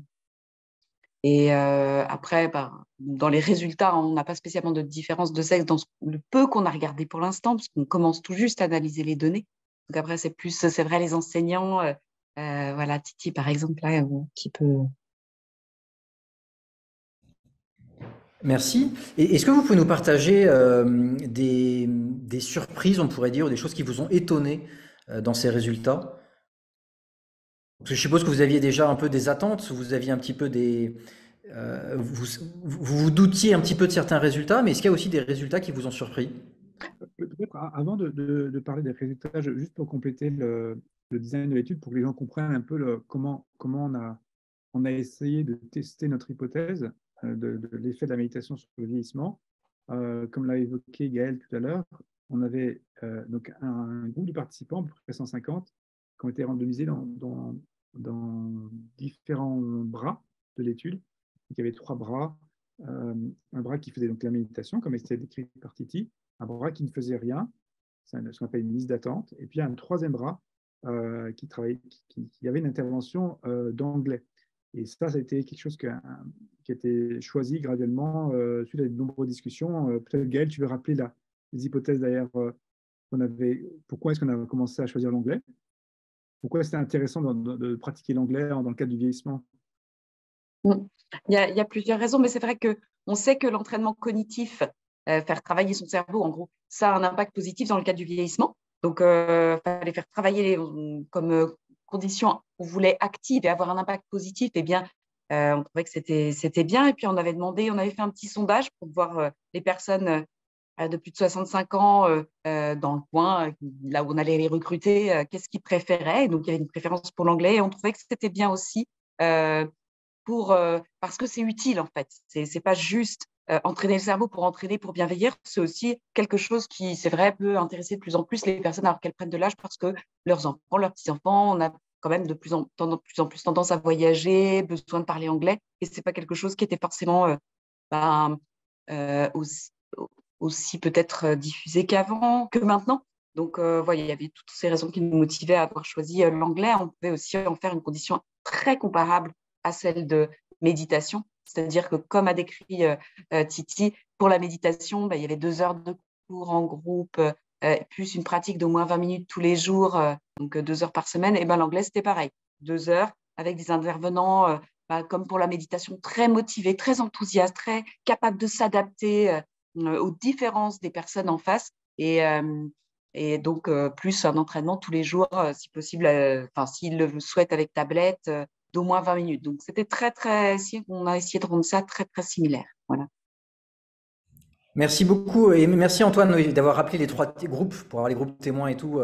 et après, dans les résultats, on n'a pas spécialement de différence de sexe dans le peu qu'on a regardé pour l'instant, parce qu'on commence tout juste à analyser les données. Donc après, c'est vrai, les enseignants, voilà, Titi par exemple, là, qui peut. Merci. Et est-ce que vous pouvez nous partager des surprises, on pourrait dire, ou des choses qui vous ont étonné dans ces résultats? Parce que je suppose que vous aviez déjà un peu des attentes, vous aviez un petit peu vous doutiez un petit peu de certains résultats, mais est-ce qu'il y a aussi des résultats qui vous ont surpris? Peut-être avant de parler des résultats, juste pour compléter le design de l'étude, pour que les gens comprennent un peu comment on a essayé de tester notre hypothèse de l'effet de la méditation sur le vieillissement. Comme l'a évoqué Gaël tout à l'heure, on avait donc un groupe de participants, à peu près 150, qui ont été randomisés dans différents bras de l'étude. Il y avait trois bras. Un bras qui faisait donc la méditation, comme c'était décrit par Titi, un bras qui ne faisait rien, c'est ce qu'on appelle une liste d'attente, et puis un troisième bras qui avait une intervention d'anglais. Et ça a été quelque chose qui a été choisi graduellement suite à de nombreuses discussions. Peut-être Gaël, tu veux rappeler les hypothèses derrière qu'on avait. Pourquoi est-ce qu'on a commencé à choisir l'anglais? Pourquoi c'était intéressant de pratiquer l'anglais dans le cadre du vieillissement? Mm. Il y a plusieurs raisons, mais c'est vrai qu'on sait que l'entraînement cognitif, faire travailler son cerveau, en gros, ça a un impact positif dans le cadre du vieillissement. Donc, il fallait faire travailler comme condition, on voulait active et avoir un impact positif, eh bien, on trouvait que c'était bien. Et puis, on avait fait un petit sondage pour voir les personnes de plus de 65 ans dans le coin, là où on allait les recruter, qu'est-ce qu'ils préféraient. Et donc, il y avait une préférence pour l'anglais et on trouvait que c'était bien aussi. Euh, parce que c'est utile en fait. C'est pas juste entraîner le cerveau pour entraîner, pour bien vieillir. C'est aussi quelque chose qui, c'est vrai, peut intéresser de plus en plus les personnes alors qu'elles prennent de l'âge parce que leurs enfants, leurs petits-enfants, on a quand même de plus en plus tendance à voyager, besoin de parler anglais. Et c'est pas quelque chose qui était forcément ben, aussi, aussi peut-être diffusé qu'avant, que maintenant. Donc, voilà, il y avait toutes ces raisons qui nous motivaient à avoir choisi l'anglais. On pouvait aussi en faire une condition très comparable à celle de méditation. C'est-à-dire que, comme a décrit Titi, pour la méditation, il y avait 2 heures de cours en groupe, plus une pratique d'au moins 20 minutes tous les jours, donc 2 heures par semaine. Et ben, l'anglais, c'était pareil. 2 heures avec des intervenants, comme pour la méditation, très motivés, très enthousiastes, très capables de s'adapter aux différences des personnes en face. Et donc, plus un entraînement tous les jours, si possible, s'ils le souhaitent avec tablette, d'au moins 20 minutes. Donc, c'était on a essayé de rendre ça très, très similaire. Voilà. Merci beaucoup et merci Antoine oui, d'avoir rappelé les trois groupes pour avoir les groupes témoins et tout,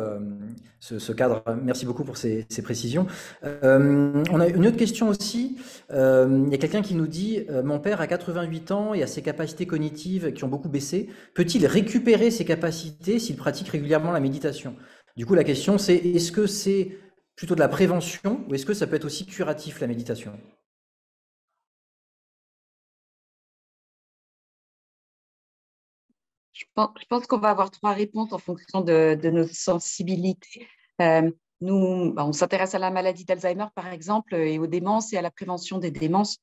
ce cadre. Merci beaucoup pour ces précisions. On a une autre question aussi. Il y a quelqu'un qui nous dit mon père a 88 ans et a ses capacités cognitives qui ont beaucoup baissé. Peut-il récupérer ses capacités s'il pratique régulièrement la méditation? Du coup, la question c'est est-ce que c'est plutôt de la prévention ou est-ce que ça peut être aussi curatif la méditation? Je pense qu'on va avoir 3 réponses en fonction de nos sensibilités. Nous, on s'intéresse à la maladie d'Alzheimer, par exemple, et aux démences et à la prévention des démences.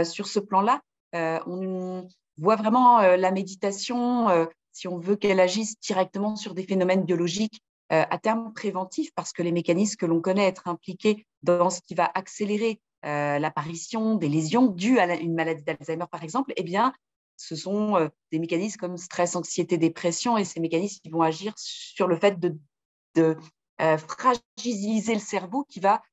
Sur ce plan-là, on voit vraiment la méditation, si on veut qu'elle agisse directement sur des phénomènes biologiques à terme préventif, parce que les mécanismes que l'on connaît être impliqués dans ce qui va accélérer l'apparition des lésions dues à une maladie d'Alzheimer, par exemple, eh bien, ce sont des mécanismes comme stress, anxiété, dépression, et ces mécanismes qui vont agir sur le fait de fragiliser le cerveau qui va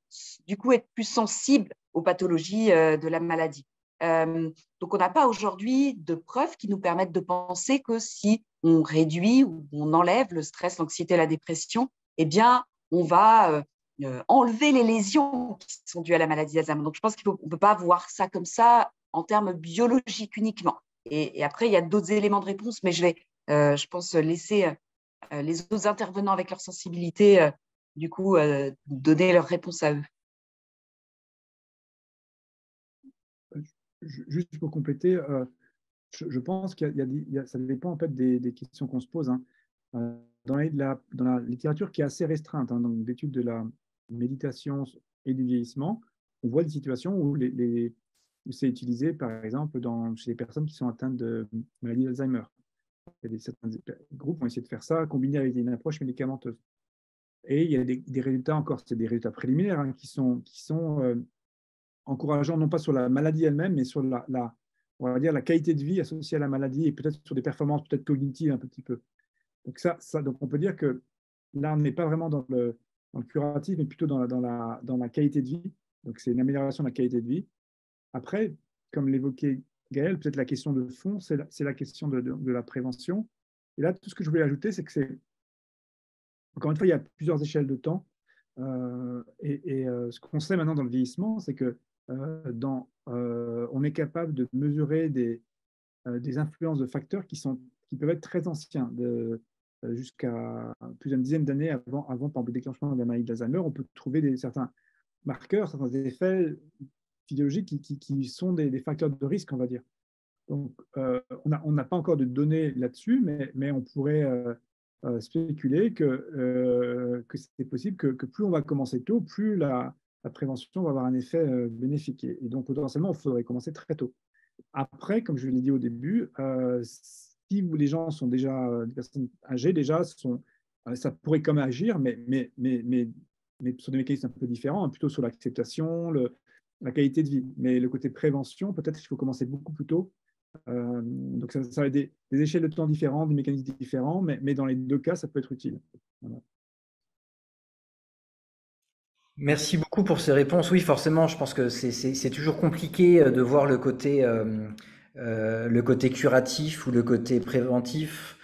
du coup être plus sensible aux pathologies de la maladie. Donc, on n'a pas aujourd'hui de preuves qui nous permettent de penser que si on réduit ou on enlève le stress, l'anxiété et la dépression, eh bien, on va enlever les lésions qui sont dues à la maladie d'Alzheimer. Donc, je pense qu'on ne peut pas voir ça comme ça en termes biologiques uniquement. Et après, il y a d'autres éléments de réponse, mais je vais, je pense, laisser les autres intervenants avec leur sensibilité, du coup, donner leur réponse à eux. Juste pour compléter, je pense ça dépend en fait des questions qu'on se pose. Hein. Dans la littérature qui est assez restreinte, hein, donc d'études de la méditation et du vieillissement, on voit des situations où où c'est utilisé, par exemple, chez les personnes qui sont atteintes de maladie d'Alzheimer. Certains groupes ont essayé de faire ça, combiné avec une approche médicamenteuse. Et il y a des résultats encore, c'est des résultats préliminaires hein, qui sont encourageants, non pas sur la maladie elle-même, mais sur on va dire, la qualité de vie associée à la maladie et peut-être sur des performances peut-être cognitives un petit peu. Donc, donc on peut dire que là, on n'est pas vraiment dans le curatif, mais plutôt dans la qualité de vie. Donc, c'est une amélioration de la qualité de vie. Après, comme l'évoquait Gaël, peut-être la question de fond, c'est la question de la prévention. Et là, tout ce que je voulais ajouter, c'est que encore une fois, il y a plusieurs échelles de temps. Ce qu'on sait maintenant dans le vieillissement, c'est que on est capable de mesurer des influences de facteurs qui peuvent être très anciens, jusqu'à plus d'une dizaine d'années avant par exemple, le déclenchement de la maladie d'Alzheimer. On peut trouver certains marqueurs, certains effets physiologiques qui sont des facteurs de risque, on va dire. Donc, on n'a pas encore de données là-dessus, mais on pourrait spéculer que c'est possible que plus on va commencer tôt, plus la prévention va avoir un effet bénéfique. Et donc, potentiellement, il faudrait commencer très tôt. Après, comme je l'ai dit au début, si les gens sont déjà des personnes âgées, déjà, ça pourrait quand même agir, mais sur des mécanismes un peu différents, hein, plutôt sur l'acceptation, la qualité de vie. Mais le côté prévention, peut-être qu'il faut commencer beaucoup plus tôt. Donc, ça va être des échelles de temps différentes, des mécanismes différents, mais dans les deux cas, ça peut être utile. Voilà. Merci beaucoup pour ces réponses. Oui, forcément, je pense que c'est toujours compliqué de voir le côté curatif ou le côté préventif.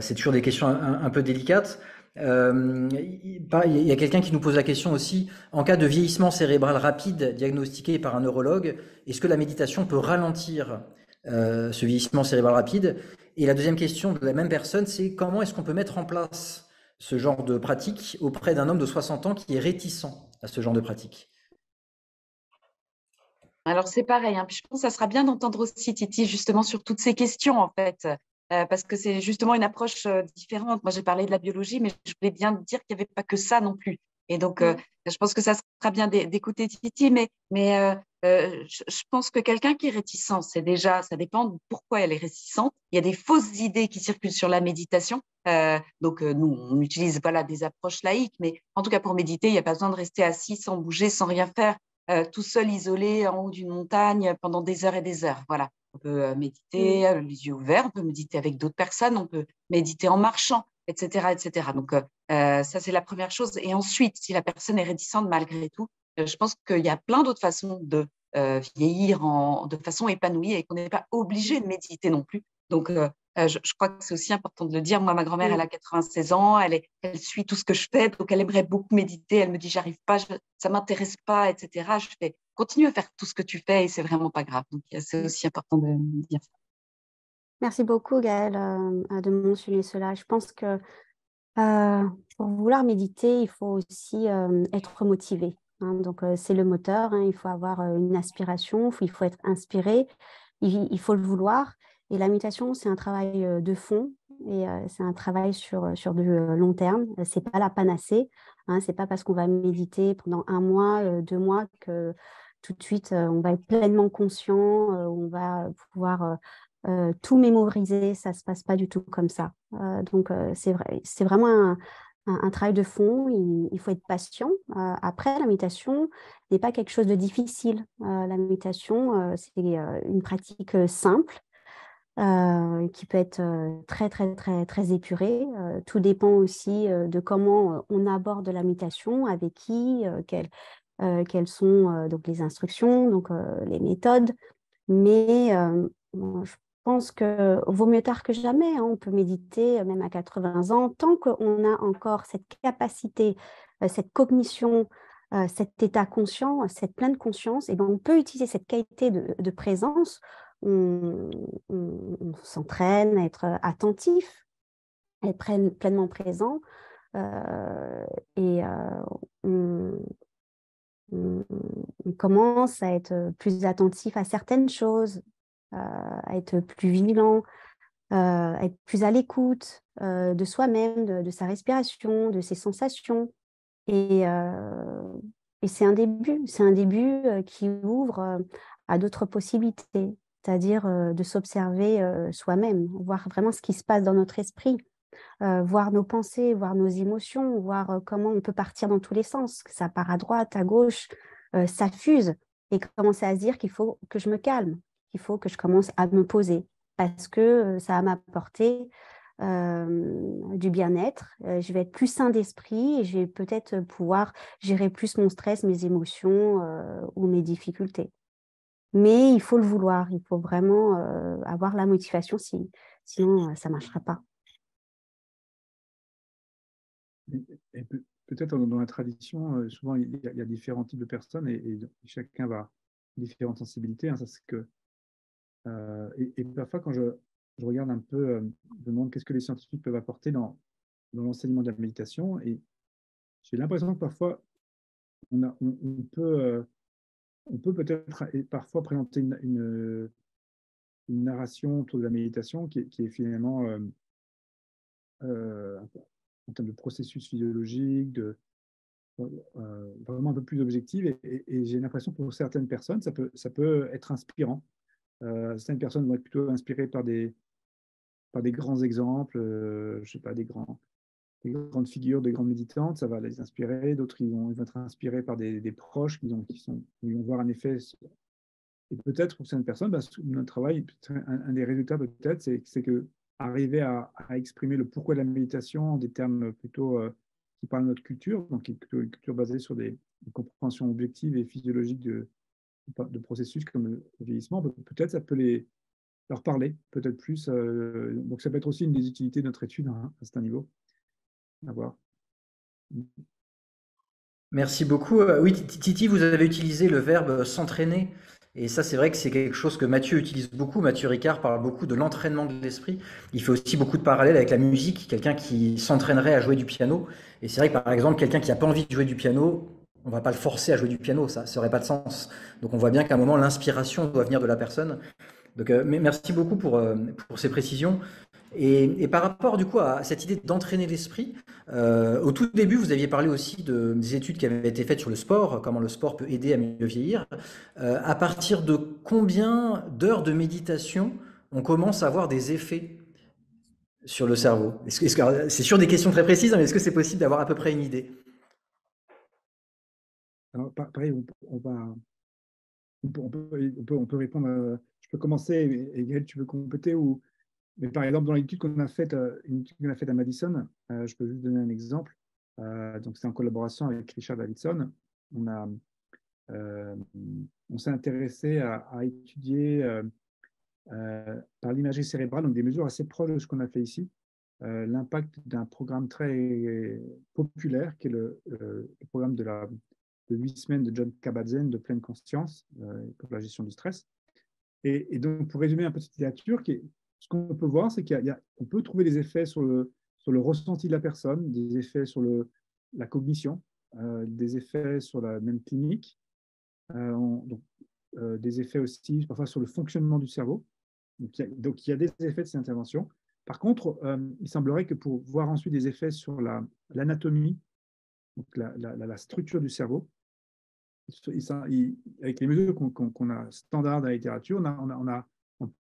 C'est toujours des questions un peu délicates. Il y a quelqu'un qui nous pose la question aussi, en cas de vieillissement cérébral rapide diagnostiqué par un neurologue, est-ce que la méditation peut ralentir ce vieillissement cérébral rapide? Et la deuxième question de la même personne, c'est comment est-ce qu'on peut mettre en place ce genre de pratique auprès d'un homme de 60 ans qui est réticent à ce genre de pratique? Alors, c'est pareil, hein. Puis je pense que ça sera bien d'entendre aussi Titi justement sur toutes ces questions, en fait, parce que c'est justement une approche différente. Moi, j'ai parlé de la biologie, mais je voulais bien dire qu'il n'y avait pas que ça non plus. Et donc, je pense que ça sera bien d'écouter Titi, mais je pense que quelqu'un qui est réticent, ça dépend de pourquoi elle est réticente. Il y a des fausses idées qui circulent sur la méditation. Donc, nous, on utilise voilà, des approches laïques, mais en tout cas, pour méditer, il n'y a pas besoin de rester assis sans bouger, sans rien faire. Tout seul, isolé en haut d'une montagne pendant des heures et des heures. Voilà. On peut méditer les yeux ouverts, on peut méditer avec d'autres personnes, on peut méditer en marchant, etc. etc. Donc, ça, c'est la première chose. Et ensuite, si la personne est réticente malgré tout, je pense qu'il y a plein d'autres façons de vieillir de façon épanouie et qu'on n'est pas obligé de méditer non plus. Donc, je crois que c'est aussi important de le dire. Moi, ma grand-mère, elle a 96 ans, elle suit tout ce que je fais, donc elle aimerait beaucoup méditer. Elle me dit, j'arrive pas, ça m'intéresse pas, etc. Je fais, continue à faire tout ce que tu fais et c'est vraiment pas grave. Donc, c'est aussi important de dire ça. Merci beaucoup, Gaëlle, de mentionner cela. Je pense que pour vouloir méditer, il faut aussi être motivé. Hein. Donc, c'est le moteur. Hein. Il faut avoir une aspiration, il faut être inspiré, il faut le vouloir. Et la méditation, c'est un travail de fond et c'est un travail sur du long terme. Ce n'est pas la panacée. Hein, ce n'est pas parce qu'on va méditer pendant 1 mois, 2 mois que tout de suite on va être pleinement conscient, on va pouvoir tout mémoriser. Ça ne se passe pas du tout comme ça. Donc, c'est vraiment un travail de fond. Il faut être patient. Après, la méditation n'est pas quelque chose de difficile. La méditation, c'est une pratique simple qui peut être très, très, très, très épurée. Tout dépend aussi de comment on aborde la méditation, avec qui, quelles sont donc les instructions, donc les méthodes. Mais bon, je pense que vaut mieux tard que jamais. Hein. On peut méditer même à 80 ans. Tant qu'on a encore cette capacité, cette cognition, cet état conscient, cette pleine conscience, et ben on peut utiliser cette qualité de présence. On s'entraîne à être attentif, à être pleinement présent. Et on commence à être plus attentif à certaines choses, à être plus vigilant, à être plus à l'écoute de soi-même, de sa respiration, de ses sensations. Et, c'est un début qui ouvre à d'autres possibilités, c'est-à-dire de s'observer soi-même, voir vraiment ce qui se passe dans notre esprit, voir nos pensées, voir nos émotions, voir comment on peut partir dans tous les sens, que ça part à droite, à gauche, ça fuse, et commencer à se dire qu'il faut que je me calme, qu'il faut que je commence à me poser, parce que ça va m'apporter du bien-être, je vais être plus sain d'esprit et je vais peut-être pouvoir gérer plus mon stress, mes émotions ou mes difficultés. Mais il faut le vouloir, il faut vraiment avoir la motivation, sinon ça ne marchera pas. Et peut-être dans la tradition, souvent il y a différents types de personnes et chacun va différentes sensibilités. Hein, ça, c'est que, et parfois, quand je regarde un peu, je me demande qu'est-ce que les scientifiques peuvent apporter dans l'enseignement de la méditation. Et j'ai l'impression que parfois, on peut peut-être parfois présenter une narration autour de la méditation qui est finalement, en termes de processus physiologique, vraiment un peu plus objective. Et j'ai l'impression que pour certaines personnes, ça peut être inspirant. Certaines personnes vont être plutôt inspirées par des grands exemples, je sais pas, des grandes figures, des grandes méditantes, ça va les inspirer. D'autres, ils vont être inspirés par des proches qui vont voir un effet. Et peut-être pour certaines personnes, notre travail, un des résultats peut-être, c'est que arriver à exprimer le pourquoi de la méditation en des termes plutôt qui parlent de notre culture, donc une culture basée sur une compréhension objective et physiologique de processus comme le vieillissement, peut-être ça peut leur parler, peut-être plus. Donc ça peut être aussi une des utilités de notre étude hein, à ce niveau. À voir. Merci beaucoup. Oui, Titi, vous avez utilisé le verbe s'entraîner. Et ça, c'est vrai que c'est quelque chose que Mathieu utilise beaucoup. Mathieu Ricard parle beaucoup de l'entraînement de l'esprit. Il fait aussi beaucoup de parallèles avec la musique, quelqu'un qui s'entraînerait à jouer du piano. Et c'est vrai que, par exemple, quelqu'un qui n'a pas envie de jouer du piano, on ne va pas le forcer à jouer du piano, ça n'aurait pas de sens. Donc on voit bien qu'à un moment, l'inspiration doit venir de la personne. Donc merci beaucoup pour ces précisions. Et par rapport du coup à cette idée d'entraîner l'esprit, au tout début, vous aviez parlé aussi des études qui avaient été faites sur le sport, comment le sport peut aider à mieux vieillir. À partir de combien d'heures de méditation on commence à avoir des effets sur le cerveau? C'est sûr des questions très précises, mais est-ce que c'est possible d'avoir à peu près une idée? Alors, pareil, on peut répondre. Je peux commencer et Gaël, tu veux compléter mais par exemple, dans l'étude qu'on a faite, une étude qu'on a faite à Madison, je peux juste donner un exemple. Donc, c'est en collaboration avec Richard Davidson. On a, on s'est intéressé à étudier par l'imagerie cérébrale, donc des mesures assez proches de ce qu'on a fait ici, l'impact d'un programme très populaire qui est le programme de 8 semaines de John Kabat-Zinn de pleine conscience pour la gestion du stress. Et donc, pour résumer un peu cette littérature, ce qu'on peut voir, c'est qu'on peut trouver des effets sur le ressenti de la personne, des effets sur la cognition, des effets sur la même clinique, des effets aussi parfois sur le fonctionnement du cerveau. Donc, il y a des effets de ces interventions. Par contre, il semblerait que pour voir ensuite des effets sur l'anatomie, donc la structure du cerveau, avec les mesures qu'on a standard dans la littérature, on a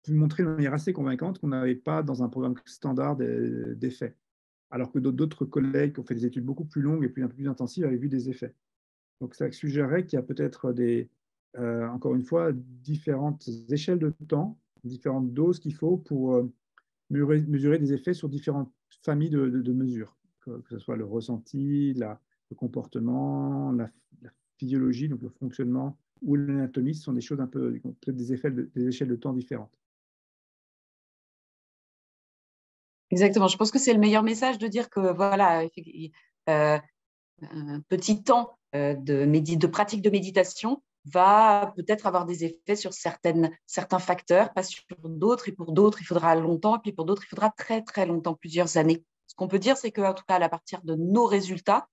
pu montrer de manière assez convaincante qu'on n'avait pas dans un programme standard d'effets, alors que d'autres collègues qui ont fait des études beaucoup plus longues et un peu plus intensives avaient vu des effets. Donc ça suggérerait qu'il y a peut-être encore une fois, différentes échelles de temps, différentes doses qu'il faut pour mesurer des effets sur différentes familles de mesures, que ce soit le ressenti, le comportement, la physiologie, donc le fonctionnement, ou l'anatomie, ce sont des choses un peu, peut-être des échelles de temps différentes. Exactement. Je pense que c'est le meilleur message de dire que voilà, un petit temps de pratique de méditation va peut-être avoir des effets sur certains facteurs, pas sur d'autres. Et pour d'autres, il faudra longtemps. Et puis pour d'autres, il faudra très, très longtemps, plusieurs années. Ce qu'on peut dire, c'est qu'en tout cas, à partir de nos résultats,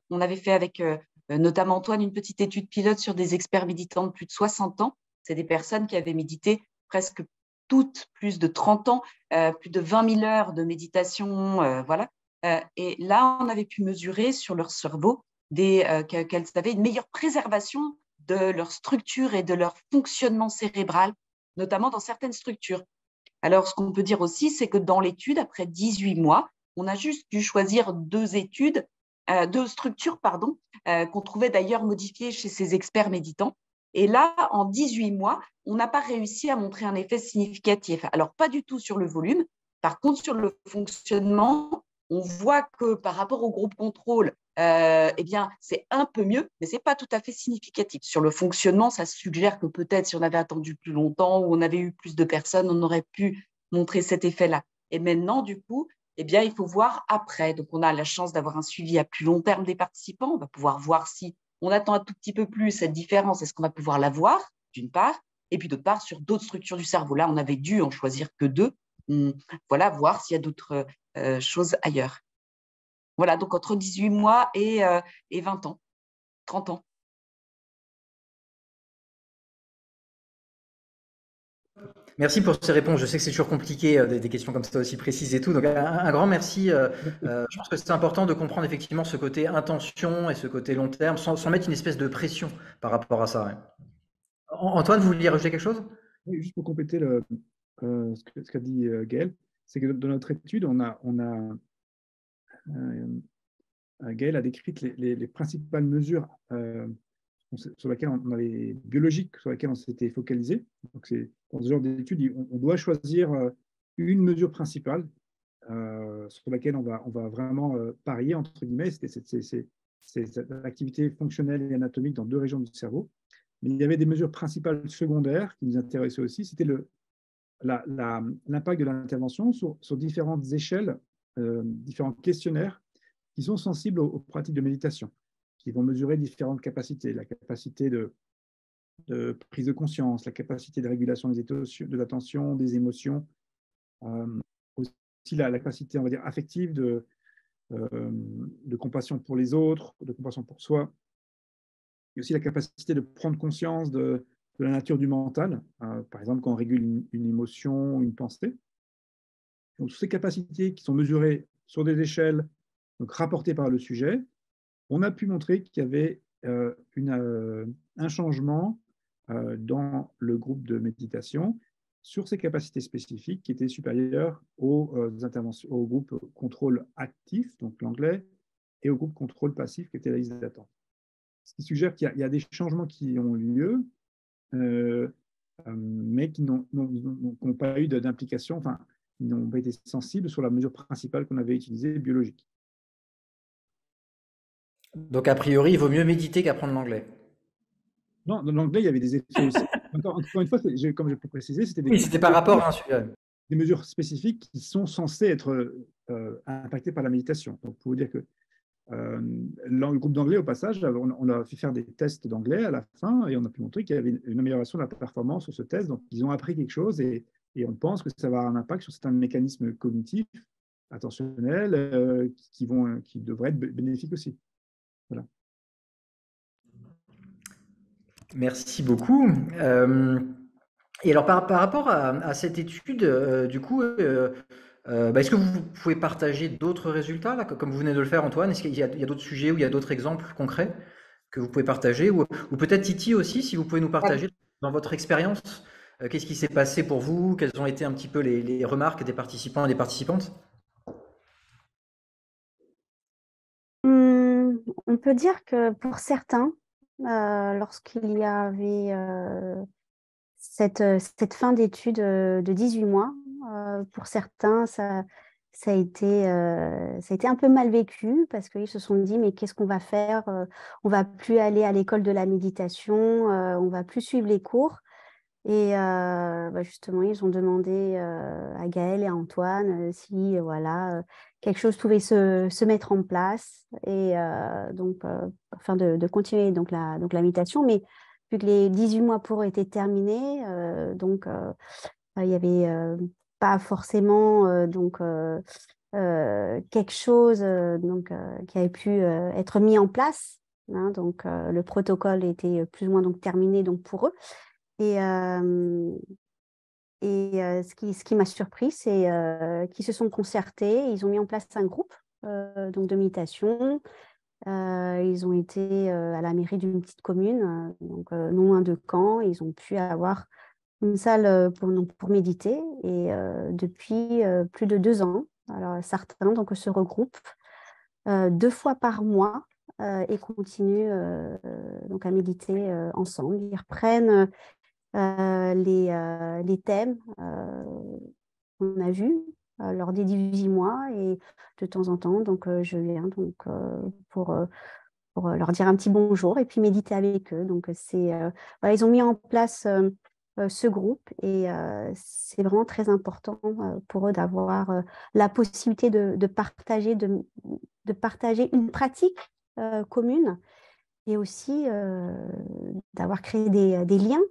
on avait fait avec notamment Antoine une petite étude pilote sur des experts méditants de plus de 60 ans. C'est des personnes qui avaient médité presque toutes plus de 30 ans, plus de 20 000 heures de méditation, voilà. Et là, on avait pu mesurer sur leur cerveau qu'elles avaient une meilleure préservation de leur structure et de leur fonctionnement cérébral, notamment dans certaines structures. Alors, ce qu'on peut dire aussi, c'est que dans l'étude, après 18 mois, on a juste dû choisir deux structures, qu'on trouvait d'ailleurs modifiées chez ces experts méditants. Et là, en 18 mois, on n'a pas réussi à montrer un effet significatif. Alors, pas du tout sur le volume. Par contre, sur le fonctionnement, on voit que par rapport au groupe contrôle, eh bien, c'est un peu mieux, mais ce n'est pas tout à fait significatif. Sur le fonctionnement, ça suggère que peut-être si on avait attendu plus longtemps ou on avait eu plus de personnes, on aurait pu montrer cet effet-là. Et maintenant, du coup, eh bien, il faut voir après. Donc, on a la chance d'avoir un suivi à plus long terme des participants. On va pouvoir voir si on attend un tout petit peu plus cette différence. Est-ce qu'on va pouvoir la voir, d'une part, et puis d'autre part, sur d'autres structures du cerveau. Là, on avait dû en choisir que deux. Voilà, voir s'il y a d'autres choses ailleurs. Voilà, donc entre 18 mois et 20 ans, 30 ans. Merci pour ces réponses. Je sais que c'est toujours compliqué, des questions comme ça aussi précises et tout. Donc, un grand merci. Je pense que c'est important de comprendre effectivement ce côté intention et ce côté long terme sans mettre une espèce de pression par rapport à ça. Ouais. Antoine, vous vouliez rajouter quelque chose? Oui, juste pour compléter ce qu'a dit Gaël, c'est que dans notre étude, Gaël a décrit les principales mesures sur lesquelles biologiques sur lesquelles on s'était focalisé. Donc, dans ce genre d'études, on doit choisir une mesure principale sur laquelle on va vraiment parier, entre guillemets. C'est l'activité fonctionnelle et anatomique dans deux régions du cerveau. Mais il y avait des mesures principales secondaires qui nous intéressaient aussi. C'était l'impact de l'intervention sur différentes échelles, différents questionnaires qui sont sensibles aux pratiques de méditation, qui vont mesurer différentes capacités, la capacité de prise de conscience, la capacité de régulation de l'attention, des émotions, aussi la capacité, on va dire, affective de compassion pour les autres, de compassion pour soi, et aussi la capacité de prendre conscience de la nature du mental, par exemple quand on régule une émotion, une pensée. Donc, toutes ces capacités qui sont mesurées sur des échelles, donc rapportées par le sujet, on a pu montrer qu'il y avait un changement dans le groupe de méditation sur ces capacités spécifiques qui étaient supérieures au groupe contrôle actif, donc l'anglais, et au groupe contrôle passif qui était la liste d'attente. Ce qui suggère qu'il y a des changements qui ont lieu, mais qui n'ont pas eu d'implication, enfin, qui n'ont pas été sensibles sur la mesure principale qu'on avait utilisée, biologique. Donc, a priori, il vaut mieux méditer qu'apprendre l'anglais. Non, dans l'anglais, il y avait des effets aussi. Encore une fois, comme je peux préciser, c'était par rapport à un sujet. Des mesures spécifiques qui sont censées être impactées par la méditation. Donc, pour vous dire que le groupe d'anglais, au passage, on a fait faire des tests d'anglais à la fin et on a pu montrer qu'il y avait une amélioration de la performance sur ce test. Donc, ils ont appris quelque chose et on pense que ça va avoir un impact sur certains mécanismes cognitifs, attentionnels, qui devraient être bénéfiques aussi. Voilà. Merci beaucoup. Et alors, par rapport à cette étude, du coup, Est-ce que vous pouvez partager d'autres résultats, là, comme vous venez de le faire, Antoine? Est-ce qu'il y a d'autres sujets ou il y a d'autres exemples concrets que vous pouvez partager? Ou peut-être Titi aussi, si vous pouvez nous partager dans votre expérience, qu'est-ce qui s'est passé pour vous? Quelles ont été un petit peu les remarques des participants et des participantes? On peut dire que pour certains, lorsqu'il y avait cette fin d'études de 18 mois, pour certains, ça a été un peu mal vécu parce qu'ils se sont dit, mais qu'est-ce qu'on va faire? On va plus aller à l'école de la méditation, on va plus suivre les cours. Et justement, ils ont demandé à Gaël et à Antoine si voilà, quelque chose pouvait se mettre en place et afin de continuer donc la méditation. Mais vu que les 18 mois pour eux étaient terminés, il n'y avait pas forcément quelque chose qui avait pu être mis en place. Hein, le protocole était plus ou moins donc terminé donc, pour eux. Et, ce qui m'a surpris, c'est qu'ils se sont concertés, ils ont mis en place un groupe donc de méditation. Ils ont été à la mairie d'une petite commune, non loin de Caen. Ils ont pu avoir une salle pour méditer. Et depuis plus de 2 ans, alors certains se regroupent 2 fois par mois et continuent donc à méditer ensemble. Ils reprennent les thèmes qu'on a vus lors des 18 mois et de temps en temps, je viens pour leur dire un petit bonjour et puis méditer avec eux. Voilà, ils ont mis en place ce groupe et c'est vraiment très important pour eux d'avoir la possibilité de partager une pratique commune et aussi d'avoir créé des liens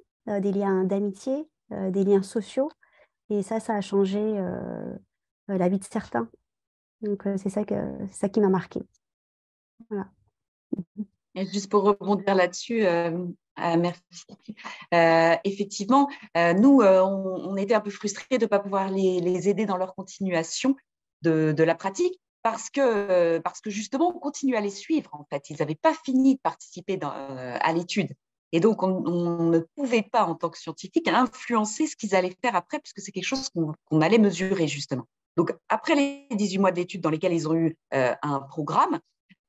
d'amitié, des liens sociaux. Et ça a changé la vie de certains. C'est ça qui m'a marqué. Voilà. Et juste pour rebondir là-dessus, merci. Effectivement, nous, on était un peu frustrés de ne pas pouvoir les aider dans leur continuation de la pratique parce que justement, on continue à les suivre. En fait, ils n'avaient pas fini de participer à l'étude. Et donc, on ne pouvait pas, en tant que scientifique, influencer ce qu'ils allaient faire après, puisque c'est quelque chose qu'on allait mesurer, justement. Donc, après les 18 mois d'études dans lesquels ils ont eu un programme,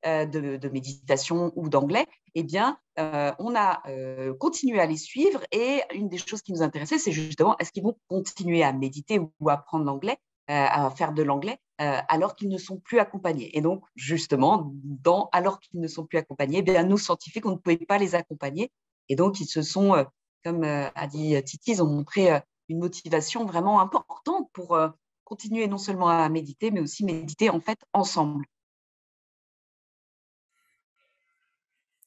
de méditation ou d'anglais, eh bien, on a continué à les suivre et une des choses qui nous intéressait, c'est justement, est-ce qu'ils vont continuer à méditer ou à apprendre l'anglais, à faire de l'anglais, alors qu'ils ne sont plus accompagnés. Et donc, justement, alors qu'ils ne sont plus accompagnés, eh bien, nous, scientifiques, on ne pouvait pas les accompagner. Et donc, ils se sont, comme a dit Titi, ils ont montré une motivation vraiment importante pour continuer non seulement à méditer, mais aussi méditer en fait ensemble.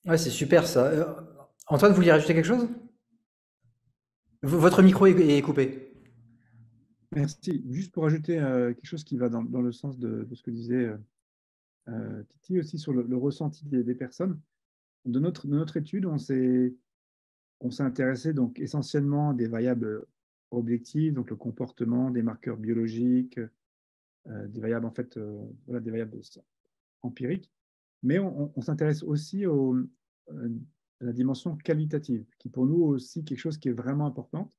Ouais, c'est super ça. Antoine, vous vouliez rajouter quelque chose? Votre micro est coupé. Merci. Juste pour ajouter quelque chose qui va dans le sens de ce que disait Titi aussi sur le ressenti des personnes. De notre étude, on s'est intéressé donc essentiellement des variables objectives, donc le comportement, des marqueurs biologiques, des variables en fait, voilà, des variables empiriques. Mais on s'intéresse aussi à la dimension qualitative, qui pour nous aussi quelque chose qui est vraiment importante.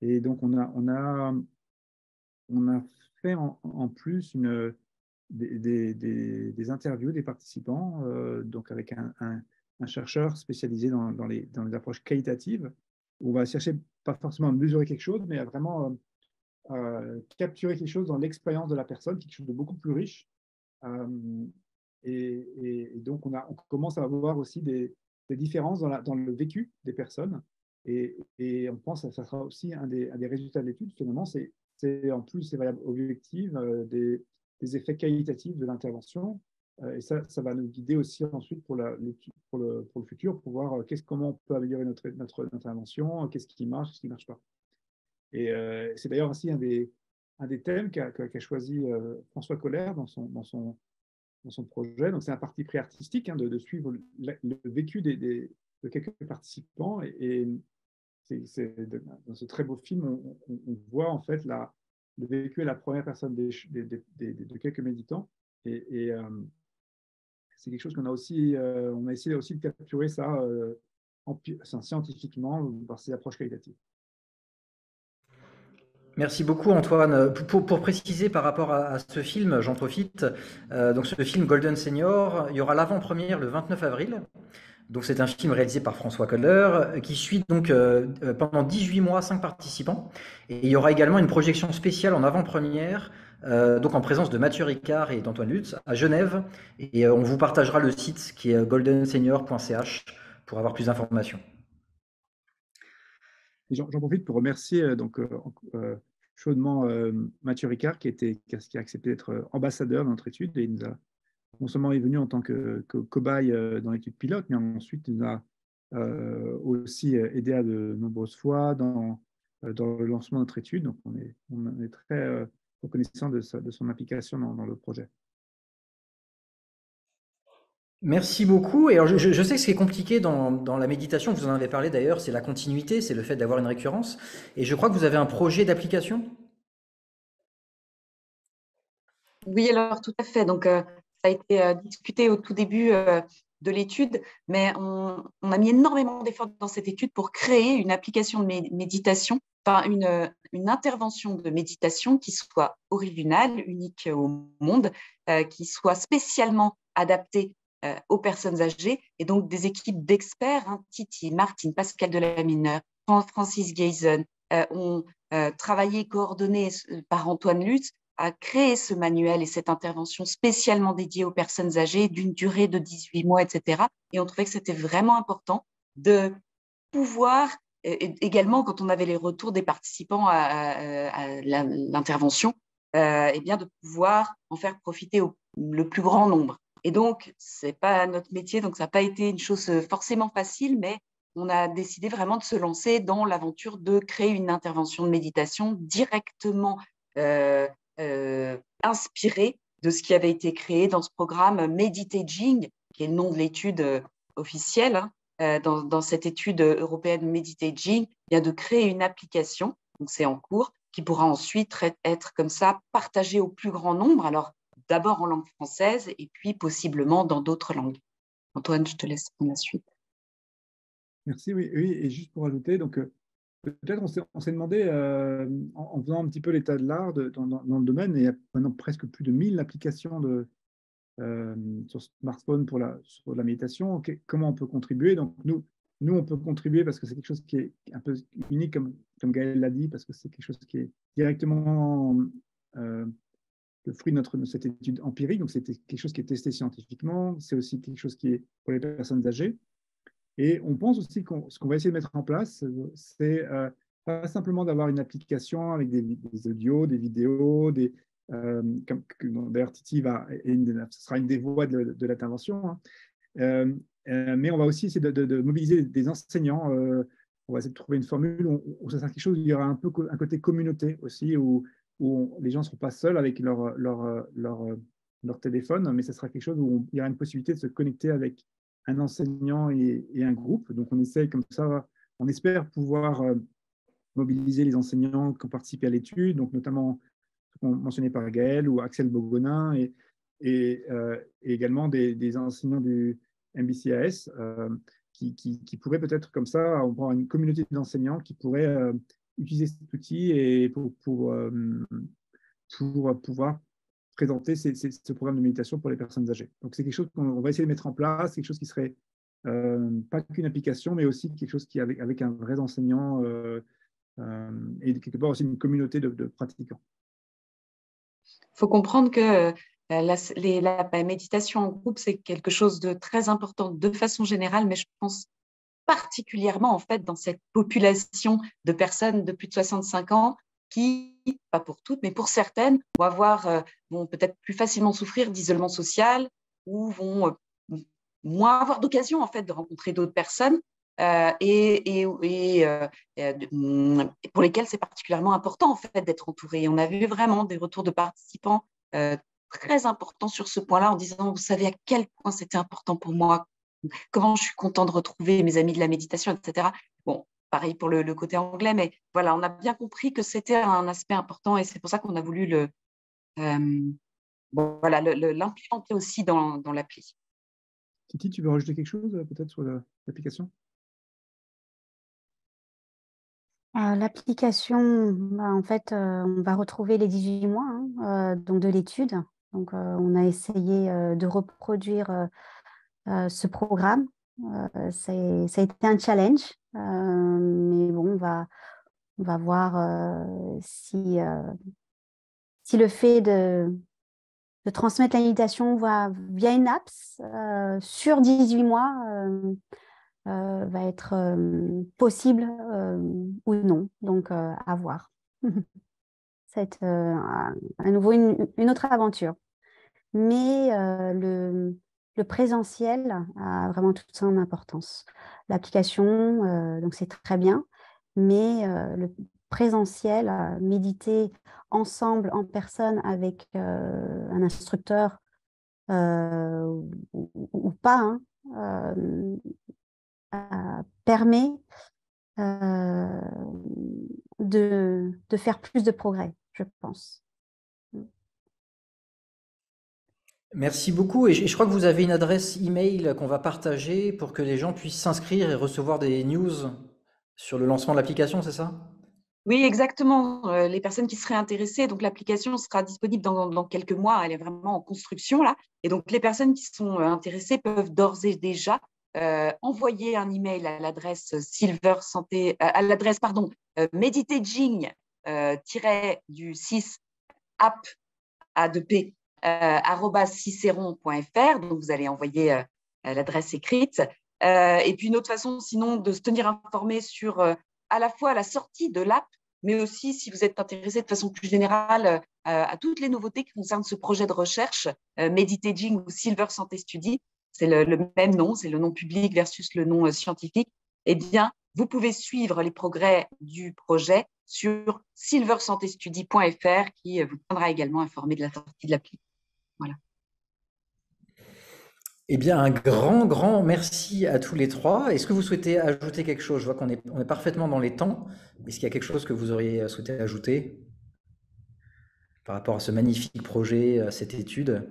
Et donc on a fait en plus des interviews des participants, donc avec un chercheur spécialisé dans les approches qualitatives, où on va chercher pas forcément à mesurer quelque chose, mais à vraiment capturer quelque chose dans l'expérience de la personne, quelque chose de beaucoup plus riche. Euh, et donc, on commence à avoir aussi des différences dans le vécu des personnes. Et on pense que ça sera aussi un des résultats de l'étude, finalement, c'est en plus ces variables objectives, des effets qualitatifs de l'intervention. Et ça va nous guider aussi ensuite pour le futur, pour voir comment on peut améliorer notre intervention, qu'est-ce qui marche, qu'est-ce qui ne marche pas. Et c'est d'ailleurs aussi un des thèmes qu'a choisi François Collère dans son projet. Donc, c'est un parti pris artistique de suivre le vécu de quelques participants. Et dans ce très beau film, on voit en fait le vécu à la première personne de quelques méditants. Et c'est quelque chose qu'on a aussi, on a essayé aussi de capturer ça scientifiquement par ces approches qualitatives. Merci beaucoup Antoine. Pour préciser par rapport à ce film, j'en profite. Donc ce film Golden Senior, il y aura l'avant-première le 29 avril. Donc c'est un film réalisé par François Kohler qui suit donc pendant 18 mois 5 participants. Et il y aura également une projection spéciale en avant-première, donc en présence de Mathieu Ricard et d'Antoine Lutz à Genève. Et on vous partagera le site qui est goldensenior.ch pour avoir plus d'informations. J'en profite pour remercier chaudement Mathieu Ricard qui a accepté d'être ambassadeur de notre étude, et il nous a non seulement est venu en tant que cobaye dans l'étude pilote, mais ensuite il nous a aussi aidé à de nombreuses fois dans le lancement de notre étude. Donc on est très reconnaissant de son implication dans le projet. Merci beaucoup. Et alors, je sais que ce qui est compliqué dans la méditation, vous en avez parlé d'ailleurs, c'est la continuité, c'est le fait d'avoir une récurrence. Et je crois que vous avez un projet d'application. Oui, alors tout à fait. Donc, ça a été discuté au tout début de l'étude, mais on a mis énormément d'efforts dans cette étude pour créer une application de méditation, enfin une intervention de méditation qui soit originale, unique au monde, qui soit spécialement adaptée aux personnes âgées, et donc des équipes d'experts, hein, Titi, Martine, Pascal Delamineur, Francis Geisen, ont travaillé coordonné par Antoine Lutz à créer ce manuel et cette intervention spécialement dédiée aux personnes âgées d'une durée de 18 mois, etc. Et on trouvait que c'était vraiment important de pouvoir, également quand on avait les retours des participants à l'intervention, eh bien de pouvoir en faire profiter le plus grand nombre. Et donc, ce n'est pas notre métier, donc ça n'a pas été une chose forcément facile, mais on a décidé vraiment de se lancer dans l'aventure de créer une intervention de méditation directement inspirée de ce qui avait été créé dans ce programme Meditaging, qui est le nom de l'étude officielle. Hein, dans cette étude européenne Meditaging, il y a de créer une application, donc c'est en cours, qui pourra ensuite être comme ça partagée au plus grand nombre. Alors, d'abord en langue française et puis possiblement dans d'autres langues. Antoine, je te laisse prendre la suite. Merci, oui, et juste pour ajouter, donc peut-être on s'est demandé, en faisant un petit peu l'état de l'art dans le domaine, et il y a maintenant presque plus de 1000 applications sur smartphone sur la méditation, comment on peut contribuer. Donc nous, on peut contribuer parce que c'est quelque chose qui est un peu unique, comme Gaël l'a dit, parce que c'est quelque chose qui est directement le fruit de cette étude empirique. Donc, c'était quelque chose qui est testé scientifiquement. C'est aussi quelque chose qui est pour les personnes âgées. Et on pense aussi ce qu'on va essayer de mettre en place, c'est pas simplement d'avoir une application avec des audios, des vidéos, d'ailleurs Titi ce sera une des voies de l'intervention. Hein. Mais on va aussi essayer de mobiliser des enseignants. On va essayer de trouver une formule où ça sera quelque chose où il y aura un peu un côté communauté aussi, où les gens ne seront pas seuls avec leur téléphone, mais ce sera quelque chose où il y aura une possibilité de se connecter avec un enseignant et un groupe. Donc, on essaie comme ça, on espère pouvoir mobiliser les enseignants qui ont participé à l'étude, donc notamment mentionné par Gaël ou Axel Bogonin, et également des enseignants du MBCAS qui pourraient peut-être comme ça, on prend une communauté d'enseignants qui pourraient utiliser cet outil et pour pouvoir présenter ce programme de méditation pour les personnes âgées. Donc, c'est quelque chose qu'on va essayer de mettre en place, quelque chose qui serait pas qu'une application, mais aussi quelque chose qui avec un vrai enseignant et quelque part aussi une communauté de pratiquants. Il faut comprendre que la méditation en groupe, c'est quelque chose de très important de façon générale, mais je pense particulièrement en fait dans cette population de personnes de plus de 65 ans qui, pas pour toutes, mais pour certaines, vont peut-être plus facilement souffrir d'isolement social ou vont moins avoir d'occasion en fait de rencontrer d'autres personnes et pour lesquelles c'est particulièrement important en fait d'être entouré. On a vu vraiment des retours de participants très importants sur ce point-là en disant, vous savez à quel point c'était important pour moi, comment je suis content de retrouver mes amis de la méditation, etc. Bon, pareil pour le côté anglais, mais voilà, on a bien compris que c'était un aspect important et c'est pour ça qu'on a voulu voilà, l'implémenter aussi dans l'appli. Titi, tu veux rajouter quelque chose peut-être sur l'application? L'application, en fait, on va retrouver les 18 mois donc de l'étude. Donc, on a essayé de reproduire ce programme. Ça a été un challenge, mais bon, on va voir si le fait de transmettre l'invitation via une app sur 18 mois va être possible ou non. Donc, à voir. Ça va être à nouveau une autre aventure. Mais le présentiel a vraiment toute son importance. L'application, donc c'est très bien, mais le présentiel, méditer ensemble, en personne, avec un instructeur ou pas, permet de faire plus de progrès, je pense. Merci beaucoup. Et je crois que vous avez une adresse email qu'on va partager pour que les gens puissent s'inscrire et recevoir des news sur le lancement de l'application, c'est ça? Oui, exactement. Les personnes qui seraient intéressées, donc l'application sera disponible dans quelques mois. Elle est vraiment en construction là. Et donc les personnes qui sont intéressées peuvent d'ores et déjà envoyer un email à l'adresse Silver Santé, à l'adresse meditaging du 6 app a2p @ciceron.fr. Donc vous allez envoyer l'adresse écrite. Et puis une autre façon, sinon, de se tenir informé sur à la fois la sortie de l'app, mais aussi si vous êtes intéressé de façon plus générale à toutes les nouveautés qui concernent ce projet de recherche, Meditaging ou Silver Santé Study, c'est le même nom, c'est le nom public versus le nom scientifique. Eh bien, vous pouvez suivre les progrès du projet sur silversantéstudy.fr qui vous tiendra également informé de la sortie de l'appli. Voilà. Eh bien, un grand merci à tous les trois. Est-ce que vous souhaitez ajouter quelque chose? Je vois qu'on est parfaitement dans les temps. Est-ce qu'il y a quelque chose que vous auriez souhaité ajouter par rapport à ce magnifique projet, à cette étude?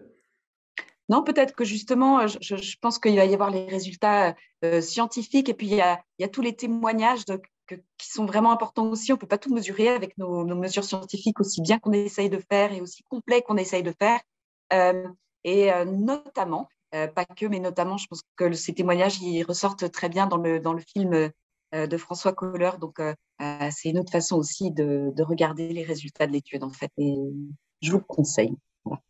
Non, peut-être que justement, je pense qu'il va y avoir les résultats scientifiques et puis il y a tous les témoignages qui sont vraiment importants aussi. On ne peut pas tout mesurer avec nos mesures scientifiques, aussi bien qu'on essaye de faire et aussi complet qu'on essaye de faire. Notamment, pas que, mais notamment, je pense que ces témoignages ils ressortent très bien dans le film de François Kohler. Donc, c'est une autre façon aussi de regarder les résultats de l'étude, en fait. Et je vous le conseille. Voilà.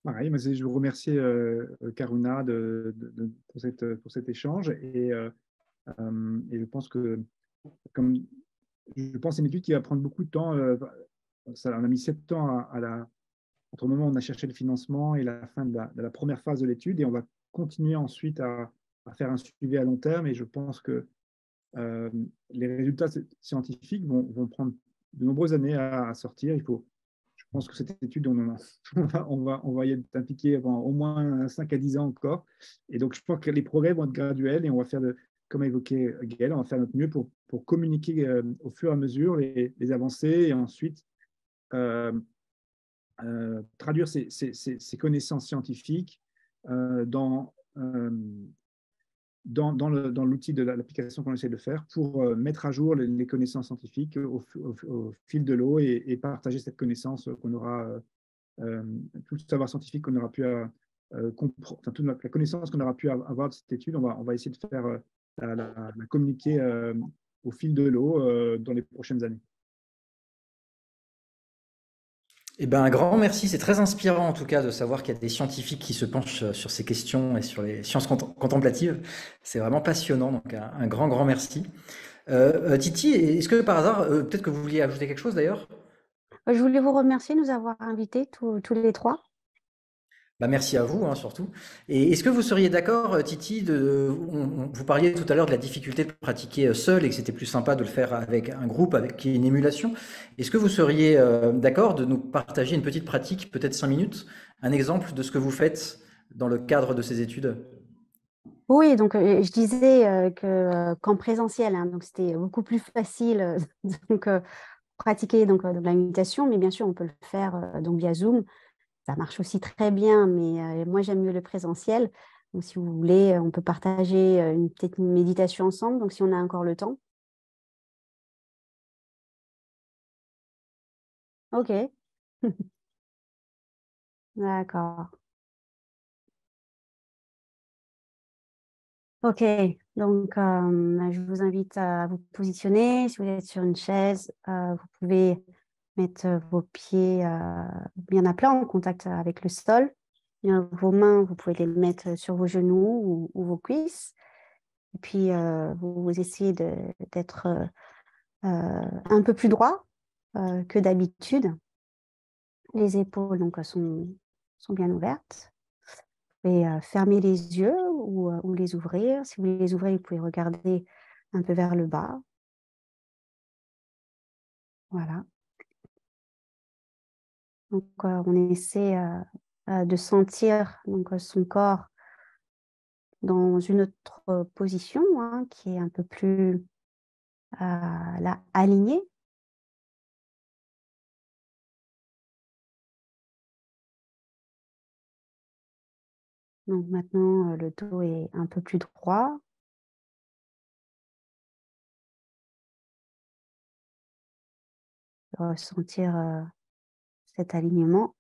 Pareil, mais je vous remercie Karuna pour cet échange et je pense que c'est une étude qui va prendre beaucoup de temps. On a mis 7 ans entre le moment où on a cherché le financement et la fin de la première phase de l'étude, et on va continuer ensuite à faire un suivi à long terme. Et je pense que les résultats scientifiques vont prendre de nombreuses années à sortir. Je pense que cette étude, on va y être impliqué pendant au moins 5 à 10 ans encore. Et donc, je pense que les progrès vont être graduels et on va faire, comme a évoqué Gaël, on va faire notre mieux pour communiquer au fur et à mesure les avancées et ensuite traduire ces connaissances scientifiques dans l'outil de l'application qu'on essaie de faire pour mettre à jour les connaissances scientifiques au fil de l'eau et partager cette connaissance qu'on aura, tout le savoir scientifique qu'on aura pu comprendre, toute la connaissance qu'on aura pu avoir de cette étude, on va essayer de faire la communiquer au fil de l'eau dans les prochaines années. Eh ben, un grand merci, c'est très inspirant en tout cas de savoir qu'il y a des scientifiques qui se penchent sur ces questions et sur les sciences contemplatives. C'est vraiment passionnant, donc un grand merci. Titi, est-ce que par hasard, peut-être que vous vouliez ajouter quelque chose d'ailleurs? Je voulais vous remercier de nous avoir invités tous les trois. Bah, merci à vous, hein, surtout. Et est-ce que vous seriez d'accord, Titi, vous parliez tout à l'heure de la difficulté de pratiquer seul et que c'était plus sympa de le faire avec un groupe, avec une émulation. Est-ce que vous seriez d'accord de nous partager une petite pratique, peut-être 5 minutes, un exemple de ce que vous faites dans le cadre de ces études? Oui, donc je disais qu'en présentiel, hein, donc c'était beaucoup plus facile donc, pratiquer donc, de la méditation, mais bien sûr, on peut le faire donc via Zoom. Ça marche aussi très bien, mais moi, j'aime mieux le présentiel. Donc, si vous voulez, on peut partager une petite méditation ensemble, donc si on a encore le temps. Ok, d'accord. Ok, donc je vous invite à vous positionner. Si vous êtes sur une chaise, vous pouvez mettre vos pieds bien à plat en contact avec le sol. Bien, vos mains, vous pouvez les mettre sur vos genoux ou vos cuisses. Et puis, vous essayez d'être un peu plus droit que d'habitude. Les épaules donc, sont bien ouvertes. Et fermer les yeux ou les ouvrir. Si vous les ouvrez, vous pouvez regarder un peu vers le bas. Voilà. Donc, on essaie de sentir donc, son corps dans une autre position hein, qui est un peu plus là, alignée. Donc maintenant, le dos est un peu plus droit. Ressentir cet alignement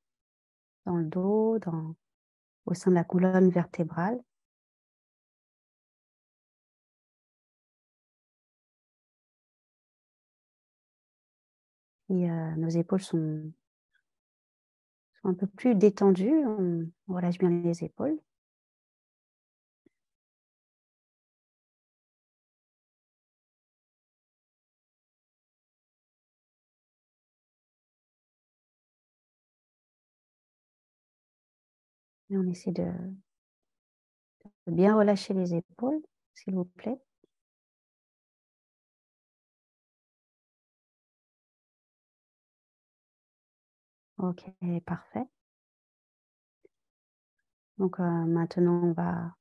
dans le dos, au sein de la colonne vertébrale. Et nos épaules sont un peu plus détendues. On relâche bien les épaules. Et on essaie de bien relâcher les épaules, s'il vous plaît. Ok, parfait. Donc maintenant, on va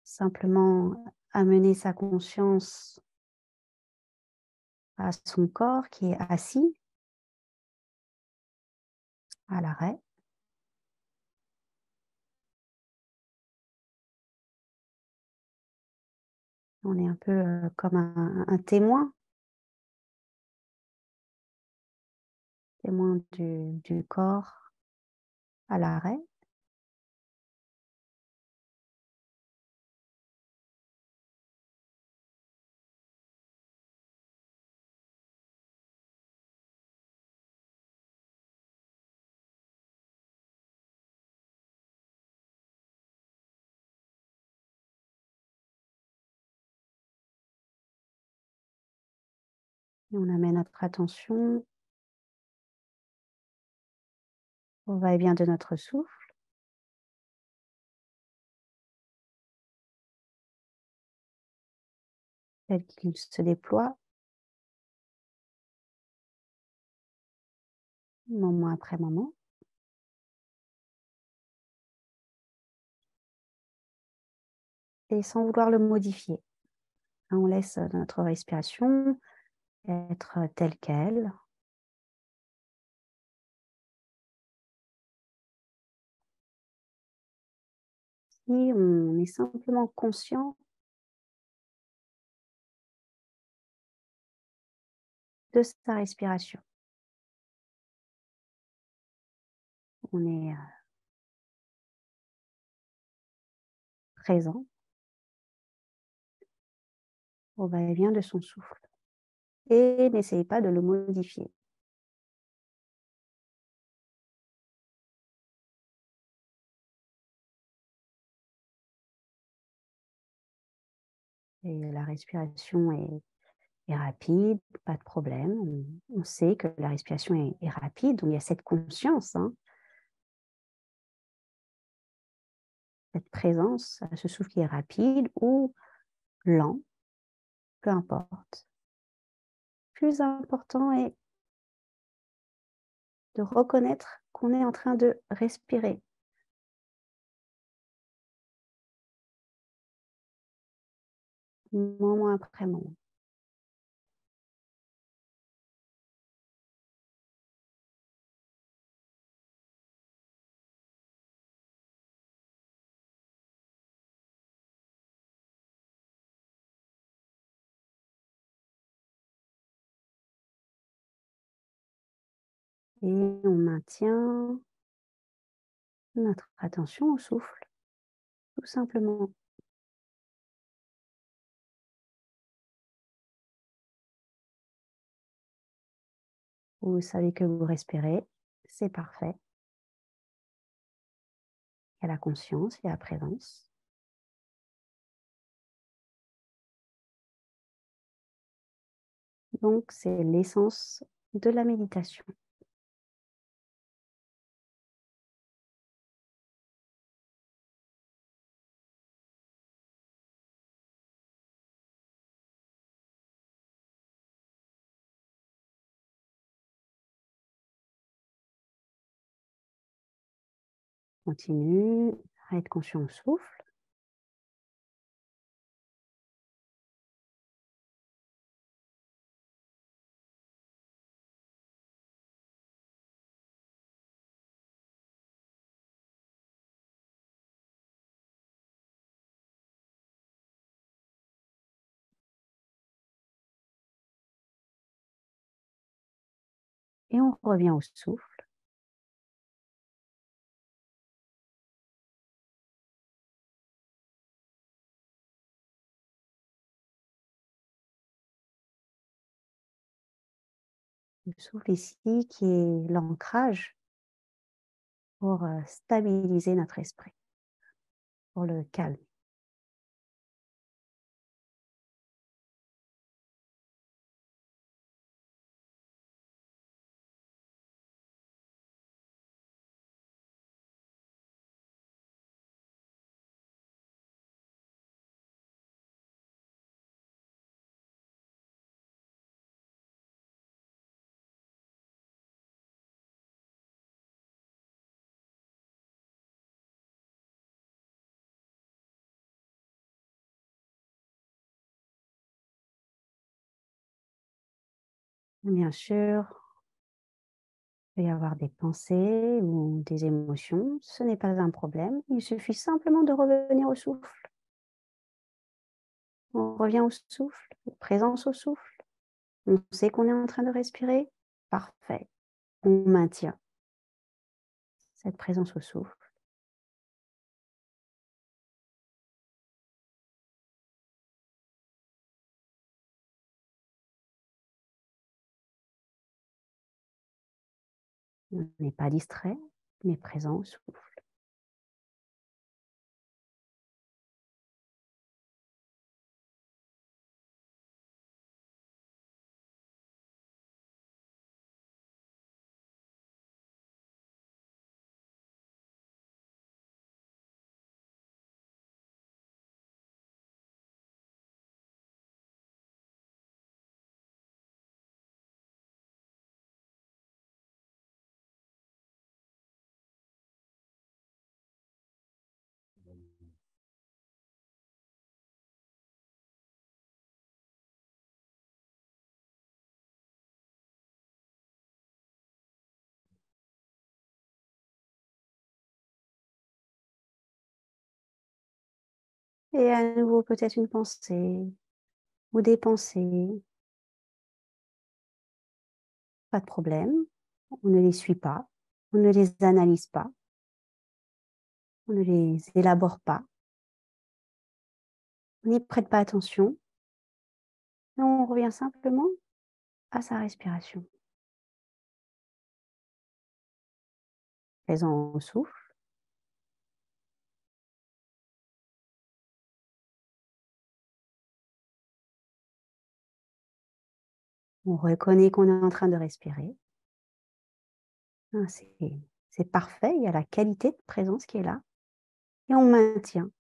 simplement amener sa conscience à son corps qui est assis à l'arrêt. On est un peu comme un témoin du corps à l'arrêt. Et on amène notre attention au va-et-vient de notre souffle. Tel qu'il se déploie moment après moment. Et sans vouloir le modifier. On laisse notre respiration être telle qu'elle. Et on est simplement conscient de sa respiration. On est présent au va-et-vient de son souffle. Et n'essayez pas de le modifier. Et la respiration est rapide, pas de problème. On sait que la respiration est rapide, donc il y a cette conscience, hein, cette présence à ce souffle qui est rapide ou lent, peu importe. Plus important est de reconnaître qu'on est en train de respirer. moment après moment. Et on maintient notre attention au souffle, tout simplement. Vous savez que vous respirez, c'est parfait. Il y a la conscience, il y a la présence. Donc, c'est l'essence de la méditation. Continue à être conscient au souffle. Et on revient au souffle. Le souffle ici qui est l'ancrage pour stabiliser notre esprit, pour le calmer. Bien sûr, il peut y avoir des pensées ou des émotions, ce n'est pas un problème, il suffit simplement de revenir au souffle. On revient au souffle, présence au souffle. On sait qu'on est en train de respirer, parfait. On maintient cette présence au souffle. On n'est pas distrait, mais présent au souffle. Et à nouveau, peut-être une pensée ou des pensées. Pas de problème, on ne les suit pas, on ne les analyse pas, on ne les élabore pas, on n'y prête pas attention, et on revient simplement à sa respiration. Présent au souffle. On reconnaît qu'on est en train de respirer. C'est parfait, il y a la qualité de présence qui est là. Et on maintient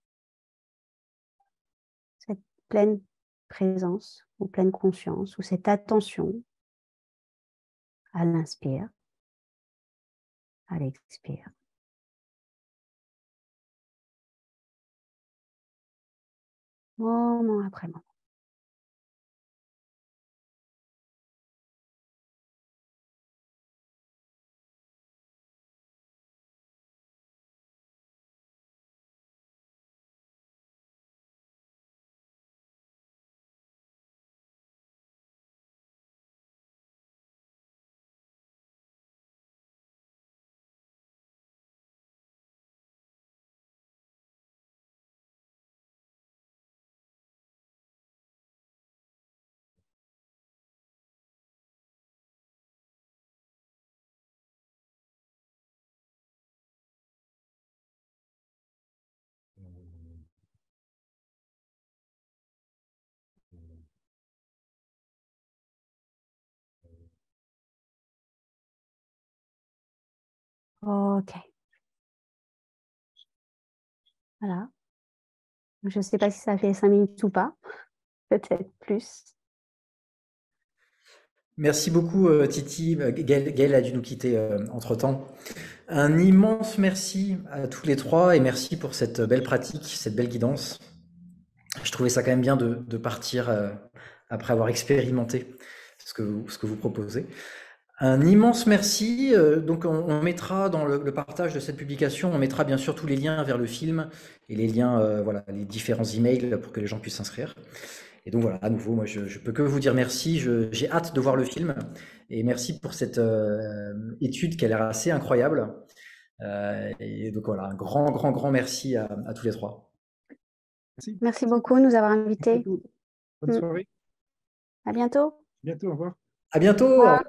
cette pleine présence ou pleine conscience ou cette attention à l'inspire, à l'expire. Moment après moment. Ok. Voilà. Je ne sais pas si ça fait 5 minutes ou pas. Peut-être plus. Merci beaucoup, Titi. Gaël a dû nous quitter entre-temps. Un immense merci à tous les trois et merci pour cette belle pratique, cette belle guidance. Je trouvais ça quand même bien de partir après avoir expérimenté ce que vous proposez. Un immense merci. Donc, on mettra dans le partage de cette publication, on mettra bien sûr tous les liens vers le film et les liens, voilà, les différents emails pour que les gens puissent s'inscrire. Et donc voilà, à nouveau, moi je peux que vous dire merci. J'ai hâte de voir le film et merci pour cette étude qui a l'air assez incroyable. Et donc voilà, un grand merci à tous les trois. Merci. Merci beaucoup de nous avoir Merci à invités. tous. Bonne soirée. À bientôt. Bientôt, au revoir. À bientôt. Au revoir.